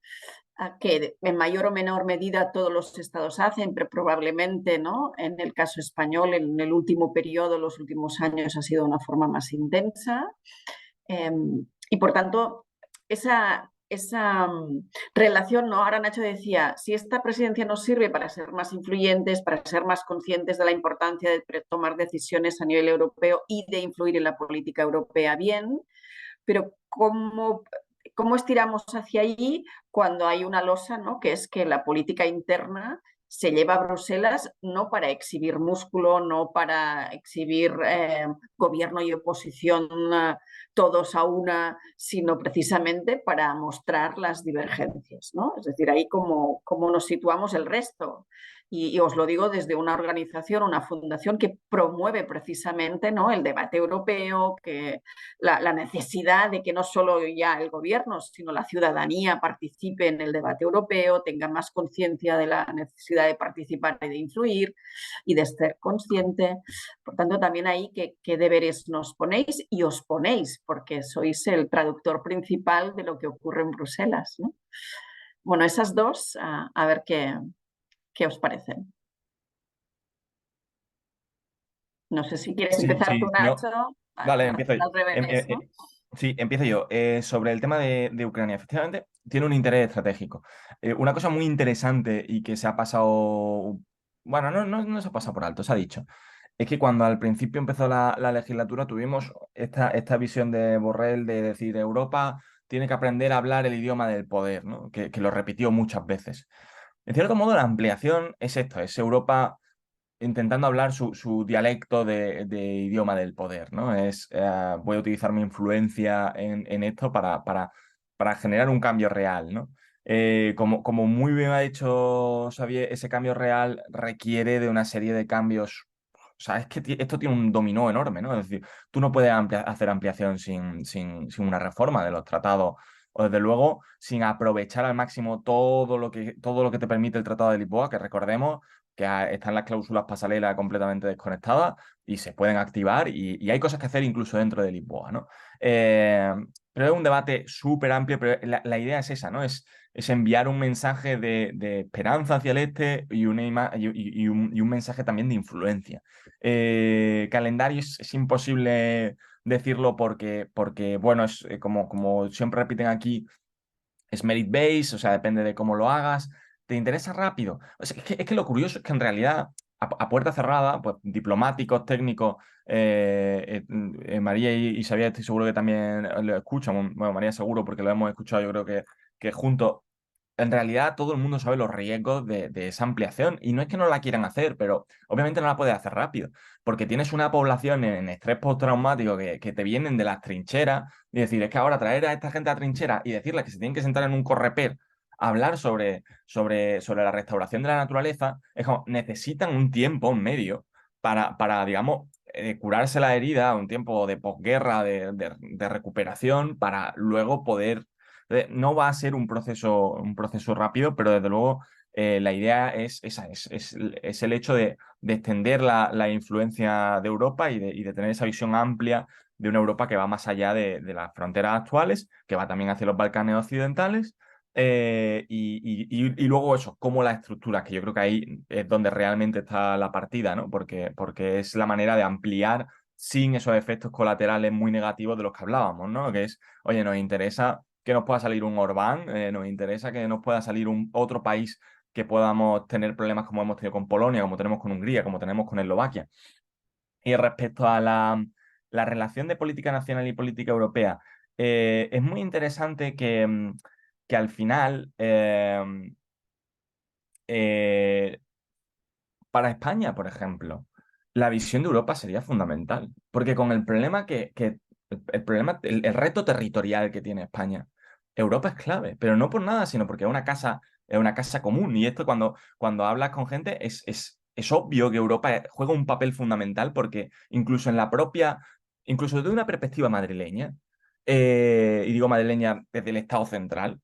que en mayor o menor medida todos los estados hacen, pero probablemente, ¿no? En el caso español, en el último periodo, los últimos años, ha sido de una forma más intensa. Y por tanto, esa relación, ¿no? Ahora Nacho decía, si esta presidencia nos sirve para ser más influyentes, para ser más conscientes de la importancia de tomar decisiones a nivel europeo y de influir en la política europea, bien, pero ¿cómo estiramos hacia allí cuando hay una losa, ¿no? Que es que la política interna se lleva a Bruselas no para exhibir músculo, no para exhibir gobierno y oposición todos a una, sino precisamente para mostrar las divergencias, ¿no? Es decir, ahí cómo nos situamos el resto. Y os lo digo desde una organización, una fundación que promueve precisamente, ¿no? El debate europeo, que la necesidad de que no solo ya el gobierno, sino la ciudadanía participe en el debate europeo, tenga más conciencia de la necesidad de participar y de influir y de ser consciente. Por tanto, también ahí qué deberes nos ponéis y os ponéis, porque sois el traductor principal de lo que ocurre en Bruselas, ¿no? Bueno, esas dos, a ver qué os parecen. No sé si quieres empezar tú, No. Nacho. Vale, empiezo yo. Al revés, ¿no? Sí, empiezo yo. Sobre el tema de Ucrania, efectivamente, tiene un interés estratégico. Una cosa muy interesante y que se ha pasado, bueno, no se ha pasado por alto, se ha dicho, es que cuando al principio empezó la legislatura tuvimos esta visión de Borrell de decir Europa tiene que aprender a hablar el idioma del poder, ¿no? Que lo repitió muchas veces. En cierto modo, la ampliación es esto, es Europa intentando hablar su dialecto de idioma del poder, ¿no? Voy a utilizar mi influencia en esto para generar un cambio real, ¿no? Como muy bien ha dicho Xavier, ese cambio real requiere de una serie de cambios. O sea, es que esto tiene un dominó enorme, ¿no? Es decir, tú no puedes hacer ampliación sin una reforma de los tratados, o desde luego sin aprovechar al máximo todo lo que te permite el Tratado de Lisboa, que recordemos que están las cláusulas pasarela completamente desconectadas y se pueden activar y hay cosas que hacer incluso dentro de Lisboa, ¿no? Eh, pero es un debate súper amplio, pero la idea es esa, ¿no? Es enviar un mensaje de esperanza hacia el este y, un mensaje también de influencia. Calendario es imposible decirlo porque bueno, como siempre repiten aquí, es merit based, o sea, depende de cómo lo hagas. ¿Te interesa rápido? O sea, es que lo curioso es que en realidad, a puerta cerrada, pues diplomáticos, técnicos, María y Xavier estoy seguro que también lo escuchan. Bueno, María seguro porque lo hemos escuchado, yo creo que juntos. En realidad todo el mundo sabe los riesgos de esa ampliación y no es que no la quieran hacer, pero obviamente no la puedes hacer rápido, porque tienes una población en estrés postraumático que te vienen de las trincheras y decir, es que ahora traer a esta gente a trinchera y decirles que se tienen que sentar en un correper a hablar sobre la restauración de la naturaleza, es como, necesitan un tiempo medio para digamos, curarse la herida, un tiempo de posguerra, de recuperación, para luego poder no va a ser un proceso rápido, pero desde luego la idea es esa, es el hecho de extender la influencia de Europa y de tener esa visión amplia de una Europa que va más allá de las fronteras actuales, que va también hacia los Balcanes occidentales. Y luego eso, como la estructura, que yo creo que ahí es donde realmente está la partida, ¿no? Porque es la manera de ampliar sin esos efectos colaterales muy negativos de los que hablábamos, ¿no? Que es, oye, nos interesa que nos pueda salir un Orbán, nos interesa que nos pueda salir otro país que podamos tener problemas como hemos tenido con Polonia, como tenemos con Hungría, como tenemos con Eslovaquia. Y respecto a la relación de política nacional y política europea, es muy interesante que al final eh, para España, por ejemplo, la visión de Europa sería fundamental, porque con el problema el problema, el reto territorial que tiene España, Europa es clave, pero no por nada, sino porque es una casa común. Y esto cuando hablas con gente es obvio que Europa juega un papel fundamental porque incluso incluso desde una perspectiva madrileña, y digo madrileña desde el Estado central,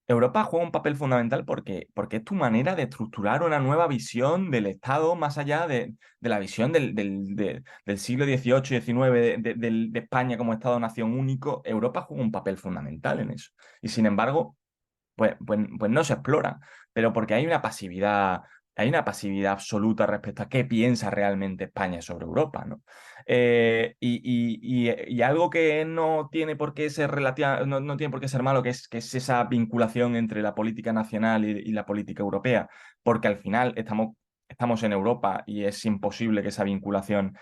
Europa juega un papel fundamental porque es tu manera de estructurar una nueva visión del Estado más allá de la visión del siglo XVIII y XIX de España como Estado-nación único. Europa juega un papel fundamental en eso. Y sin embargo, pues no se explora, pero porque hay una pasividad absoluta respecto a qué piensa realmente España sobre Europa, ¿no? Y algo que no tiene por qué ser no tiene por qué ser malo, que es esa vinculación entre la política nacional y la política europea, porque al final estamos en Europa y es imposible que esa vinculación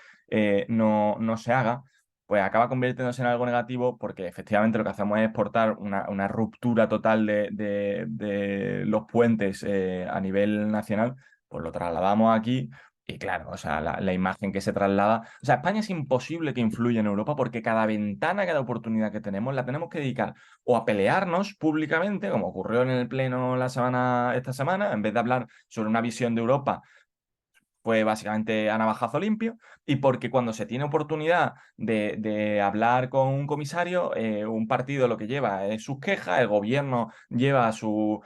no se haga, pues acaba convirtiéndose en algo negativo porque efectivamente lo que hacemos es exportar una ruptura total de los puentes a nivel nacional, pues lo trasladamos aquí y claro, o sea, la imagen que se traslada. O sea, España es imposible que influya en Europa porque cada ventana, cada oportunidad que tenemos, la tenemos que dedicar o a pelearnos públicamente, como ocurrió en el Pleno esta semana, en vez de hablar sobre una visión de Europa fue básicamente a navajazo limpio, y porque cuando se tiene oportunidad de hablar con un comisario, un partido lo que lleva es sus quejas, el gobierno lleva sus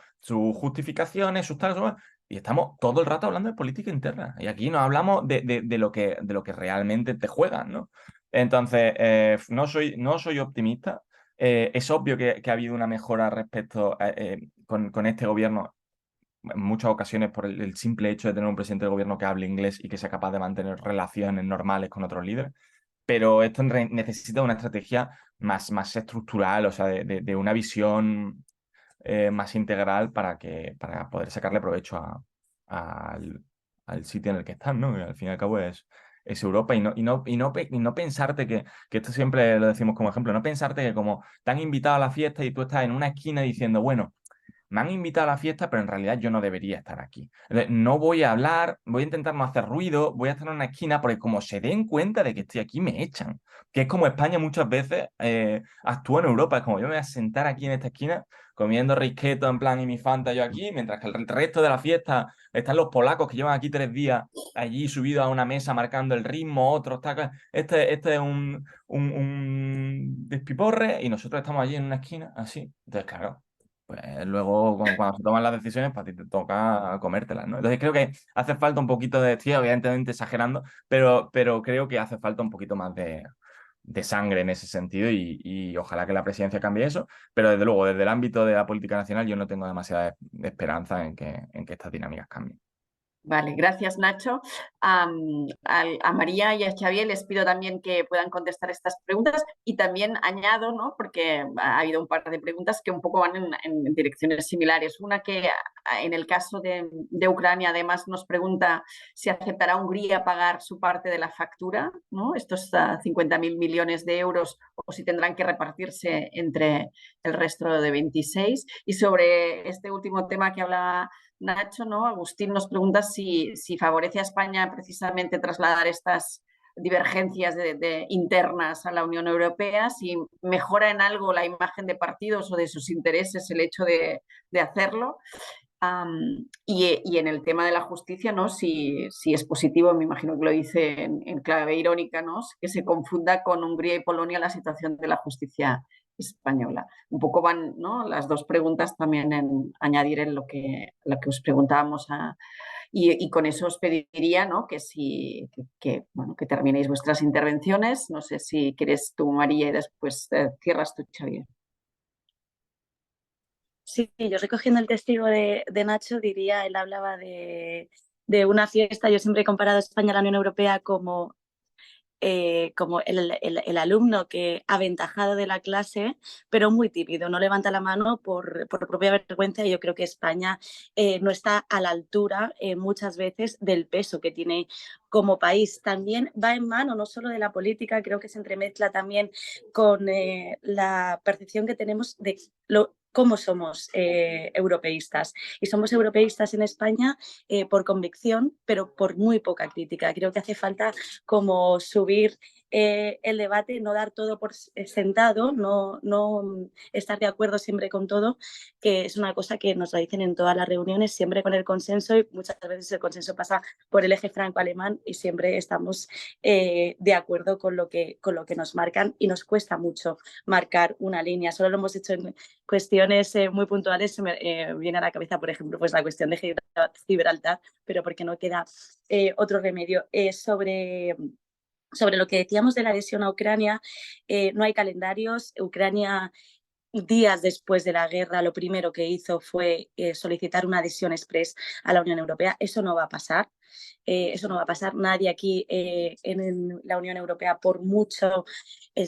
justificaciones, sus tal, y estamos todo el rato hablando de política interna. Y aquí no hablamos de lo que realmente te juegan, ¿no? Entonces, no soy optimista. Es obvio que ha habido una mejora respecto con este gobierno en muchas ocasiones por el simple hecho de tener un presidente del gobierno que hable inglés y que sea capaz de mantener relaciones normales con otros líderes. Pero esto necesita una estrategia más estructural, o sea, de una visión más integral para poder sacarle provecho al sitio en el que están, ¿no? Que al fin y al cabo es Europa y no pensarte que esto siempre lo decimos como ejemplo, no pensarte que como te han invitado a la fiesta y tú estás en una esquina diciendo, bueno, me han invitado a la fiesta, pero en realidad yo no debería estar aquí. No voy a hablar, voy a intentar no hacer ruido, voy a estar en una esquina porque como se den cuenta de que estoy aquí, me echan. Que es como España muchas veces actúa en Europa. Es como yo me voy a sentar aquí en esta esquina comiendo risqueto en plan y mi Fanta yo aquí, mientras que el resto de la fiesta están los polacos que llevan aquí 3 días allí subidos a una mesa marcando el ritmo, otros tacos. Este es un despiporre y nosotros estamos allí en una esquina así. Entonces, claro. Pues luego cuando se toman las decisiones, para ti te toca comértelas, ¿no? Entonces creo que hace falta un poquito de, sí, evidentemente exagerando, pero creo que hace falta un poquito más de sangre en ese sentido y ojalá que la presidencia cambie eso, pero desde luego, desde el ámbito de la política nacional yo no tengo demasiada esperanza en que estas dinámicas cambien. Vale, gracias Nacho. A María y a Xavier les pido también que puedan contestar estas preguntas y también añado, ¿no? Porque ha habido un par de preguntas que un poco van en direcciones similares. Una que en el caso de Ucrania además nos pregunta si aceptará Hungría pagar su parte de la factura, ¿no? Estos 50.000 millones de euros o si tendrán que repartirse entre el resto de 26. Y sobre este último tema que hablaba Nacho, ¿no? Agustín nos pregunta si favorece a España precisamente trasladar estas divergencias internas a la Unión Europea, si mejora en algo la imagen de partidos o de sus intereses el hecho de hacerlo. Y en el tema de la justicia, ¿no? Si es positivo, me imagino que lo dice en clave irónica, ¿no? Que se confunda con Hungría y Polonia la situación de la justicia española. Un poco van, ¿no? Las dos preguntas también en añadir en lo que os preguntábamos y con eso os pediría, ¿no? Bueno, que terminéis vuestras intervenciones. No sé si quieres tú, María, y después cierras tú, Xavier. Sí, yo recogiendo el testigo de Nacho diría, él hablaba de una fiesta, yo siempre he comparado a España a la Unión Europea como el alumno que aventajado de la clase, pero muy tímido, no levanta la mano por propia vergüenza y yo creo que España no está a la altura muchas veces del peso que tiene como país. También va en mano no solo de la política, creo que se entremezcla también con la percepción que tenemos de cómo somos europeístas. Y somos europeístas en España por convicción, pero por muy poca crítica. Creo que hace falta como subir el debate, no dar todo por sentado, no estar de acuerdo siempre con todo, que es una cosa que nos la dicen en todas las reuniones, siempre con el consenso y muchas veces el consenso pasa por el eje franco-alemán y siempre estamos de acuerdo con lo que nos marcan y nos cuesta mucho marcar una línea. Solo lo hemos hecho en cuestiones muy puntuales, se me viene a la cabeza, por ejemplo, pues la cuestión de Gibraltar, pero porque no queda otro remedio. Sobre lo que decíamos de la adhesión a Ucrania, no hay calendarios. Ucrania, días después de la guerra, lo primero que hizo fue solicitar una adhesión express a la Unión Europea. Eso no va a pasar. Eso no va a pasar. Nadie aquí en la Unión Europea, por muchos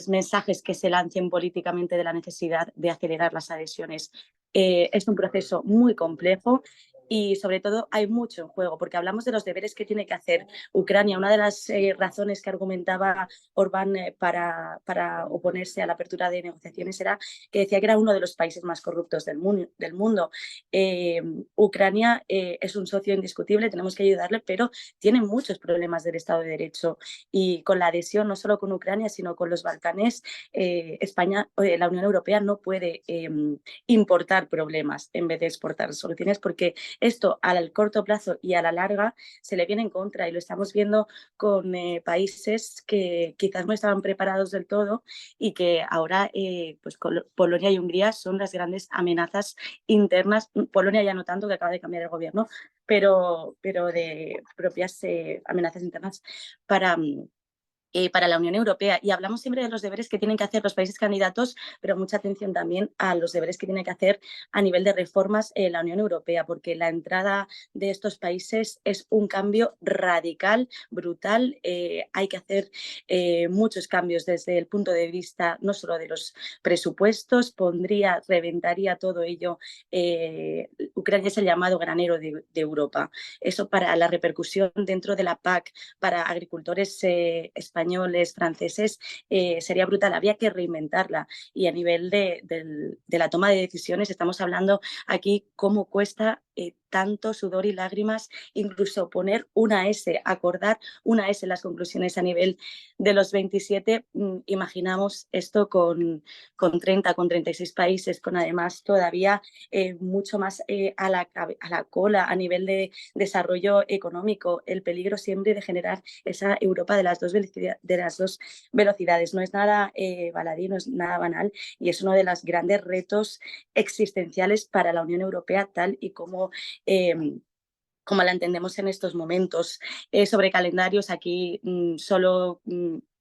mensajes que se lancen políticamente de la necesidad de acelerar las adhesiones, es un proceso muy complejo. Y sobre todo hay mucho en juego, porque hablamos de los deberes que tiene que hacer Ucrania. Una de las razones que argumentaba Orbán para oponerse a la apertura de negociaciones era que decía que era uno de los países más corruptos del mundo. Ucrania es un socio indiscutible, tenemos que ayudarle, pero tiene muchos problemas del Estado de Derecho y con la adhesión no solo con Ucrania, sino con los Balcanes, España, la Unión Europea no puede importar problemas en vez de exportar soluciones, porque esto al corto plazo y a la larga se le viene en contra y lo estamos viendo con países que quizás no estaban preparados del todo y que ahora pues Polonia y Hungría son las grandes amenazas internas. Polonia ya no tanto, que acaba de cambiar el gobierno, pero de propias amenazas internas para para la Unión Europea. Y hablamos siempre de los deberes que tienen que hacer los países candidatos, pero mucha atención también a los deberes que tiene que hacer a nivel de reformas la Unión Europea, porque la entrada de estos países es un cambio radical, brutal. Hay que hacer muchos cambios desde el punto de vista no solo de los presupuestos, reventaría todo ello. Ucrania es el llamado granero de Europa. Eso para la repercusión dentro de la PAC, para agricultores españoles, franceses, sería brutal. Había que reinventarla. Y a nivel de la toma de decisiones, estamos hablando aquí cómo cuesta tanto sudor y lágrimas, incluso poner una S, acordar una S en las conclusiones a nivel de los 27. Imaginamos esto con 30, con 36 países, con además todavía mucho más a la cola a nivel de desarrollo económico, el peligro siempre de generar esa Europa de las dos velocidades. No es nada baladí, no es nada banal, y es uno de los grandes retos existenciales para la Unión Europea tal y como la entendemos en estos momentos. Sobre calendarios, aquí solo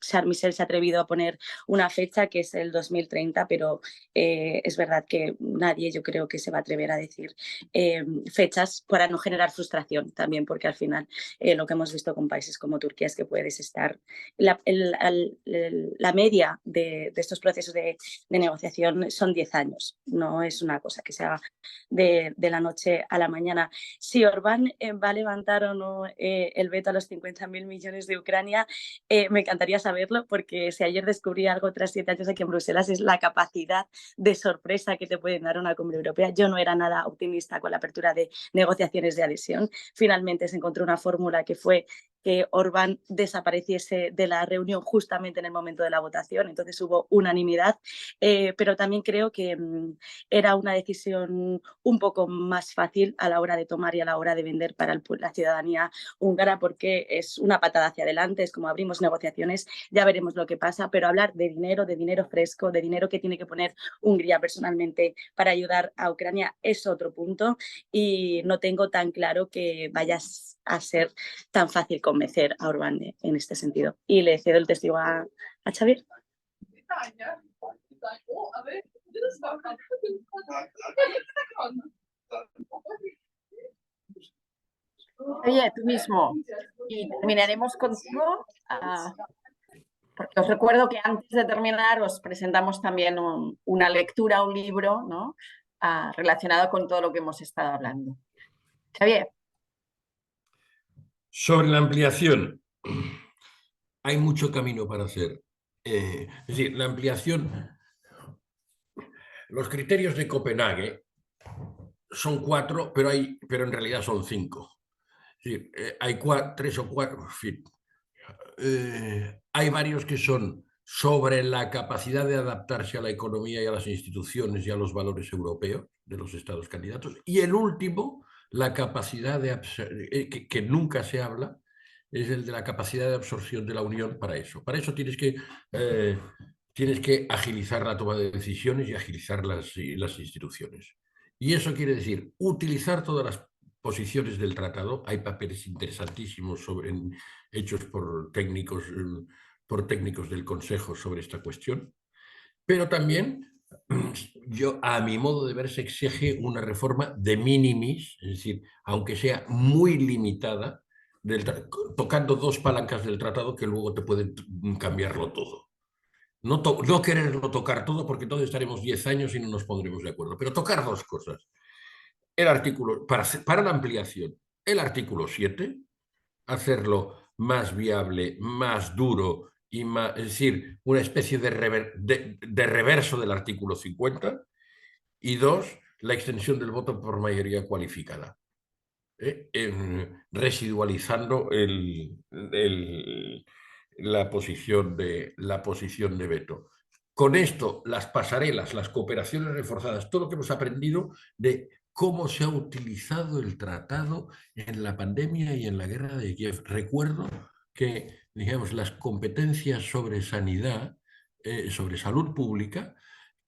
Charles Michel se ha atrevido a poner una fecha que es el 2030, pero es verdad que nadie, yo creo, que se va a atrever a decir fechas para no generar frustración también, porque al final lo que hemos visto con países como Turquía es que puedes estar... La media de estos procesos de negociación son 10 años, no es una cosa que se haga de la noche a la mañana. Si Orbán va a levantar o no el veto a los 50.000 millones de Ucrania, me encantaría saberlo, porque si ayer descubrí algo tras 7 años aquí en Bruselas es la capacidad de sorpresa que te pueden dar una cumbre europea. Yo no era nada optimista con la apertura de negociaciones de adhesión. Finalmente se encontró una fórmula que fue que Orbán desapareciese de la reunión justamente en el momento de la votación, entonces hubo unanimidad, pero también creo que era una decisión un poco más fácil a la hora de tomar y a la hora de vender para la ciudadanía húngara, porque es una patada hacia adelante, es como abrimos negociaciones, ya veremos lo que pasa, pero hablar de dinero fresco, de dinero que tiene que poner Hungría personalmente para ayudar a Ucrania es otro punto, y no tengo tan claro que vayas a ser tan fácil convencer a Orbán en este sentido. Y le cedo el testigo a Xavier. Oye, tú mismo. Y terminaremos contigo, porque os recuerdo que antes de terminar os presentamos también una lectura, un libro, ¿no? Relacionado con todo lo que hemos estado hablando. Xavier. Sobre la ampliación, hay mucho camino para hacer. Es decir, la ampliación, los criterios de Copenhague son 4, pero en realidad son 5. Es decir, hay 3 o 4, en fin. Hay varios que son sobre la capacidad de adaptarse a la economía y a las instituciones y a los valores europeos de los estados candidatos. Y el último, la capacidad que nunca se habla, es el de la capacidad de absorción de la Unión para eso. Para eso tienes que agilizar la toma de decisiones y agilizar las instituciones. Y eso quiere decir utilizar todas las posiciones del tratado. Hay papeles interesantísimos hechos por técnicos del Consejo sobre esta cuestión, pero también a mi modo de ver, se exige una reforma de minimis, es decir, aunque sea muy limitada, tocando 2 palancas del tratado que luego te pueden cambiarlo todo. No quererlo tocar todo, porque entonces estaremos 10 años y no nos pondremos de acuerdo, pero tocar 2 cosas. El artículo, para la ampliación, el artículo 7, hacerlo más viable, más duro, es decir, una especie de reverso del artículo 50, y 2, la extensión del voto por mayoría cualificada, residualizando la posición de veto. Con esto, las pasarelas, las cooperaciones reforzadas, todo lo que hemos aprendido de cómo se ha utilizado el tratado en la pandemia y en la guerra de Kiev. Recuerdo que, digamos, las competencias sobre sanidad, sobre salud pública,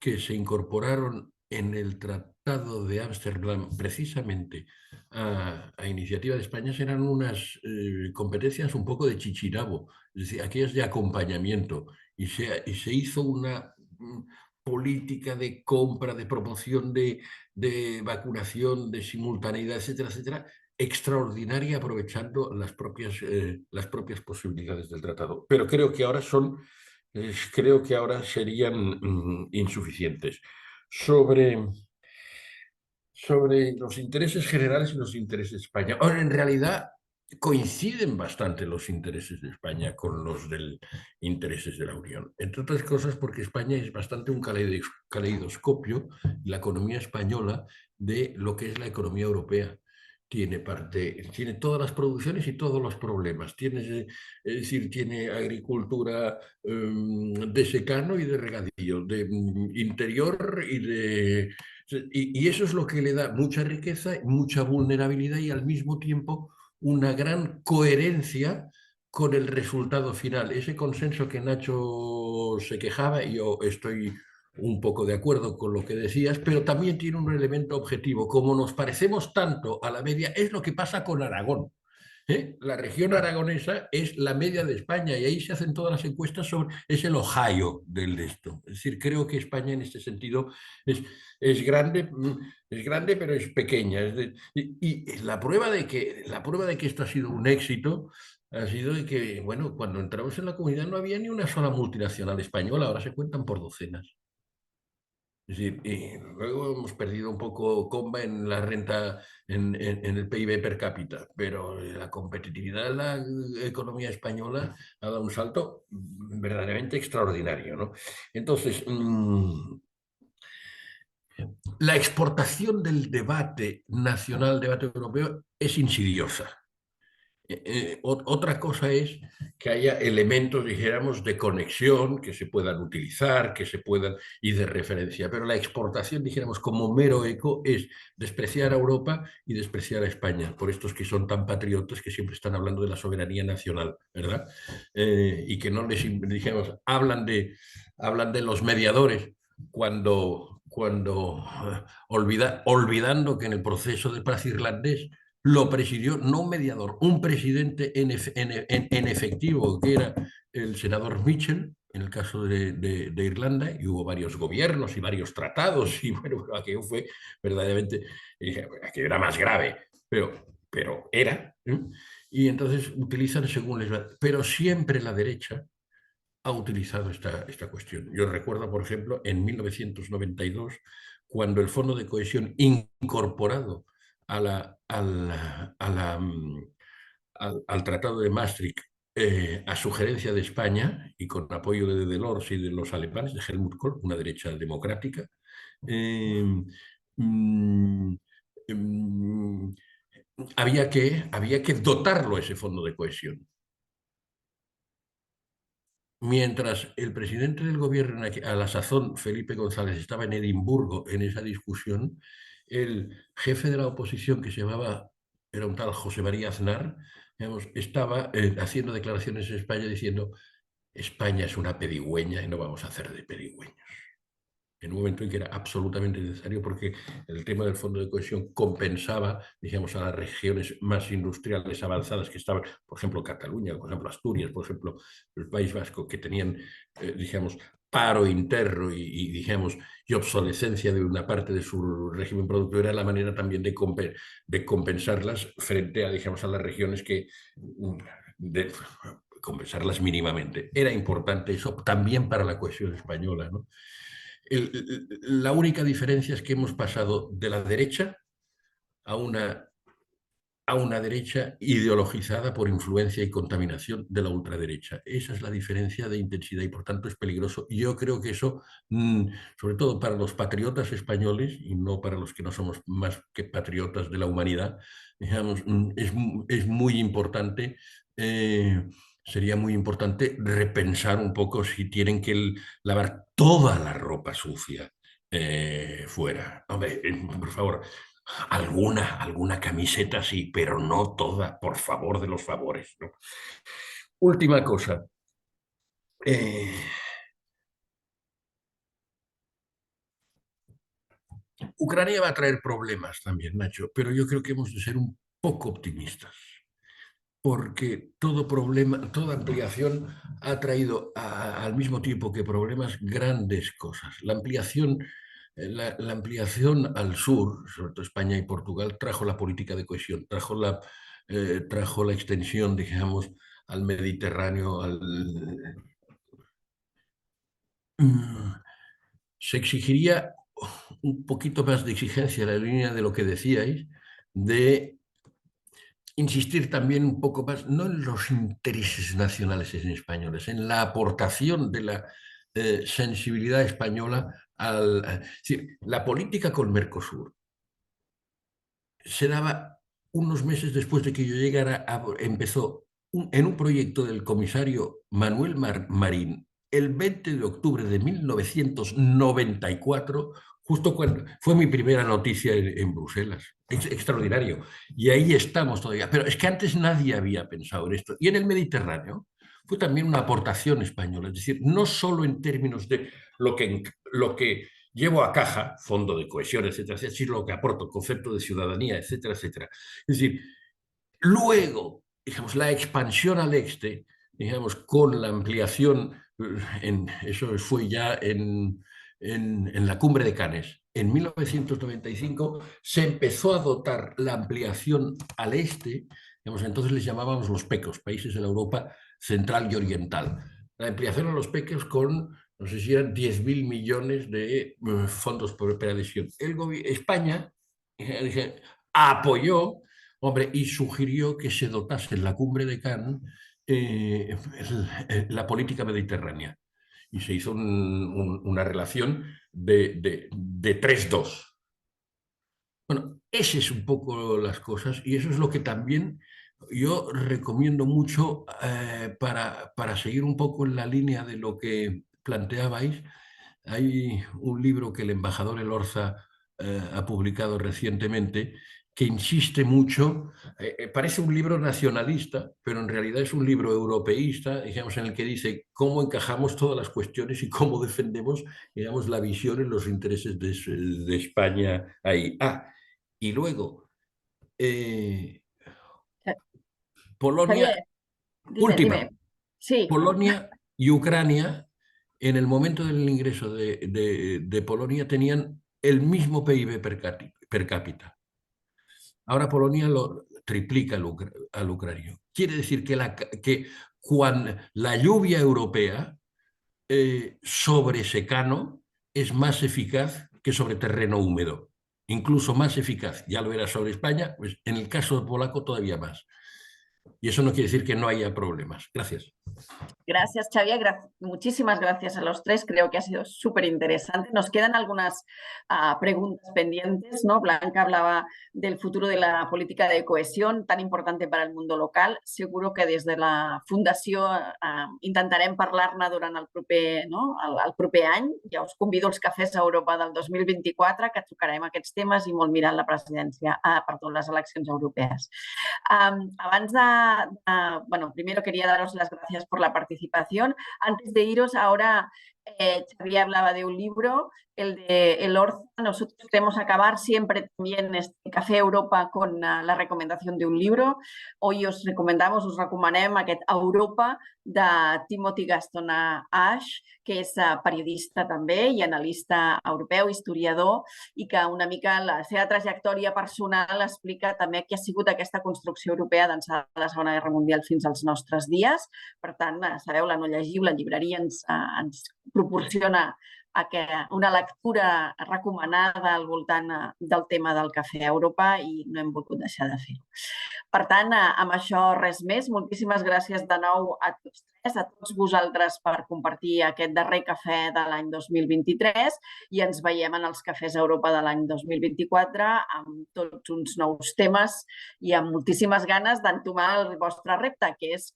que se incorporaron en el Tratado de Ámsterdam, precisamente a iniciativa de España, eran unas competencias un poco de chichirabo, es decir, aquellas de acompañamiento, y se hizo una política de compra, de promoción, de vacunación, de simultaneidad, etcétera, etcétera, extraordinaria, aprovechando las propias posibilidades del tratado. Pero creo que ahora serían insuficientes. Sobre, sobre los intereses generales y los intereses de España. Ahora, en realidad, coinciden bastante los intereses de España con los intereses de la Unión. Entre otras cosas, porque España es bastante un caleidoscopio, la economía española, de lo que es la economía europea. Tiene todas las producciones y todos los problemas. Es decir, tiene agricultura de secano y de regadío, de interior y eso es lo que le da mucha riqueza, mucha vulnerabilidad y al mismo tiempo una gran coherencia con el resultado final. Ese consenso que Nacho se quejaba, y yo estoy un poco de acuerdo con lo que decías, pero también tiene un elemento objetivo. Como nos parecemos tanto a la media, es lo que pasa con Aragón. La región aragonesa es la media de España y ahí se hacen todas las encuestas es el Ohio del de esto. Es decir, creo que España en este sentido es, es grande, es grande, pero es pequeña. Y la prueba de que esto ha sido un éxito ha sido de que, bueno, cuando entramos en la comunidad no había ni una sola multinacional española, ahora se cuentan por docenas. Es decir, y luego hemos perdido un poco comba en la renta, en el PIB per cápita, pero la competitividad de la economía española ha dado un salto verdaderamente extraordinario, ¿no? Entonces, la exportación del debate nacional, debate europeo, es insidiosa. Otra cosa es que haya elementos, dijéramos, de conexión que se puedan utilizar, y de referencia, pero la exportación, dijéramos, como mero eco es despreciar a Europa y despreciar a España, por estos que son tan patriotas que siempre están hablando de la soberanía nacional, ¿verdad? Y que no les, dijéramos, hablan de los mediadores cuando olvidando que en el proceso de paz irlandés lo presidió no un mediador, un presidente en efectivo, que era el senador Mitchell, en el caso de Irlanda, y hubo varios gobiernos y varios tratados, y bueno, aquello fue verdaderamente, aquello era más grave, pero era. Y entonces utilizan según les va. Pero siempre la derecha ha utilizado esta cuestión. Yo recuerdo, por ejemplo, en 1992, cuando el Fondo de Cohesión incorporado a al Tratado de Maastricht, a sugerencia de España y con apoyo de Delors y de los alemanes, de Helmut Kohl, una derecha democrática, eh, mm, mm, había que dotarlo a ese fondo de cohesión. Mientras el presidente del gobierno, a la sazón, Felipe González, estaba en Edimburgo en esa discusión, el jefe de la oposición, que se llamaba, era un tal José María Aznar, digamos, estaba haciendo declaraciones en España diciendo: España es una pedigüeña y no vamos a hacer de pedigüeños. En un momento en que era absolutamente necesario, porque el tema del Fondo de Cohesión compensaba, digamos, a las regiones más industriales avanzadas que estaban, por ejemplo, Cataluña, por ejemplo, Asturias, por ejemplo, el País Vasco, que tenían, digamos, paro interno digamos, y obsolescencia de una parte de su régimen productivo, era la manera también de compensarlas frente a, digamos, a las regiones que... De, compensarlas mínimamente. Era importante eso también para la cohesión española, ¿no? La única diferencia es que hemos pasado de la derecha a a una derecha ideologizada por influencia y contaminación de la ultraderecha. Esa es la diferencia de intensidad y por tanto es peligroso. Y yo creo que eso, sobre todo para los patriotas españoles y no para los que no somos más que patriotas de la humanidad, digamos, es muy importante. Sería muy importante repensar un poco si tienen que lavar toda la ropa sucia fuera. Hombre, por favor, alguna camiseta sí, pero no toda, por favor de los favores, ¿no? Última cosa. Ucrania va a traer problemas también, Nacho, pero yo creo que hemos de ser un poco optimistas, porque todo problema, toda ampliación ha traído al mismo tiempo que problemas, grandes cosas. La ampliación al sur, sobre todo España y Portugal, trajo la política de cohesión, trajo la extensión, digamos, al Mediterráneo, se exigiría un poquito más de exigencia en la línea de lo que decíais, de insistir también un poco más, no en los intereses nacionales en españoles, en la aportación de la sensibilidad española es decir, la política con Mercosur se daba unos meses después de que yo llegara, empezó en un proyecto del comisario Manuel Marín, el 20 de octubre de 1994, justo cuando fue mi primera noticia en Bruselas. Extraordinario. Y ahí estamos todavía. Pero es que antes nadie había pensado en esto. Y en el Mediterráneo fue también una aportación española. Es decir, no solo en términos de lo que llevo a caja, fondo de cohesión, etcétera, etcétera, sino lo que aporto, concepto de ciudadanía, etcétera, etcétera. Es decir, luego, digamos, la expansión al este, digamos, con la ampliación, eso fue ya en la cumbre de Cannes. En 1995 se empezó a dotar la ampliación al este, digamos, entonces les llamábamos los PECOS, países de la Europa central y oriental. La ampliación a los PECOS con, no sé si eran 10.000 millones de fondos por adhesión. España apoyó, hombre, y sugirió que se dotase en la cumbre de Cannes la política mediterránea. Y se hizo una relación de 3-2. Bueno, ese es un poco las cosas y eso es lo que también yo recomiendo mucho para seguir un poco en la línea de lo que planteabais. Hay un libro que el embajador Elorza ha publicado recientemente que insiste mucho, parece un libro nacionalista, pero en realidad es un libro europeísta, digamos, en el que dice cómo encajamos todas las cuestiones y cómo defendemos, digamos, la visión y los intereses de España ahí. Y luego, Polonia, Xavier, última, dime. Sí, Polonia y Ucrania, en el momento del ingreso de Polonia, tenían el mismo PIB per cápita. Ahora Polonia lo triplica al ucranio. Quiere decir que cuando la lluvia europea sobre secano es más eficaz que sobre terreno húmedo. Incluso más eficaz. Ya lo era sobre España, pues en el caso polaco todavía más. Y eso no quiere decir que no haya problemas. Gracias. Gracias, Xavier. Muchísimas gracias a los tres. Creo que ha sido súper interesante. Nos quedan algunas preguntas pendientes, ¿no? Blanca hablaba del futuro de la política de cohesión, tan importante para el mundo local. Seguro que des de la Fundació intentarem parlar-ne durant el proper any. Ja us convido als cafès a Europa del 2024, que tocarem aquests temes i molt mirant la presidència, les eleccions europees. Abans bueno, primero quería daros las gracias por la participación. Antes de iros, ahora Xavier hablaba de un libro, el de Elorza. Nosotros queremos acabar siempre también este Café Europa con la recomendación de un libro. Hoy os recomanem aquest Europa de Timothy Gaston Ash, que és periodista també i analista europeu, historiador, i que una mica la seva trajectòria personal explica també què ha sigut aquesta construcció europea d'ençà de la Segona Guerra Mundial fins als nostres dies. Per tant, sabeu-la, no llegiu, la llibreria ens proporciona una lectura recomanada al voltant del tema del Cafè Europa i no hem volgut deixar de fer-ho. Per tant, amb això res més. Moltíssimes gràcies de nou a tots tres, a tots vosaltres per compartir aquest darrer cafè de l'any 2023 i ens veiem en els Cafès Europa de l'any 2024 amb tots uns nous temes i amb moltíssimes ganes d'entomar el vostre repte, que és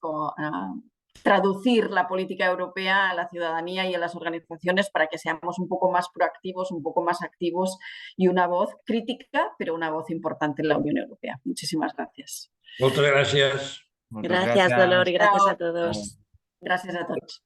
traducir la política europea a la ciudadanía y a las organizaciones para que seamos un poco más proactivos, un poco más activos y una voz crítica, pero una voz importante en la Unión Europea. Muchísimas gracias. Muchas gracias. Gracias, Dolor, y gracias a todos. Gracias a todos.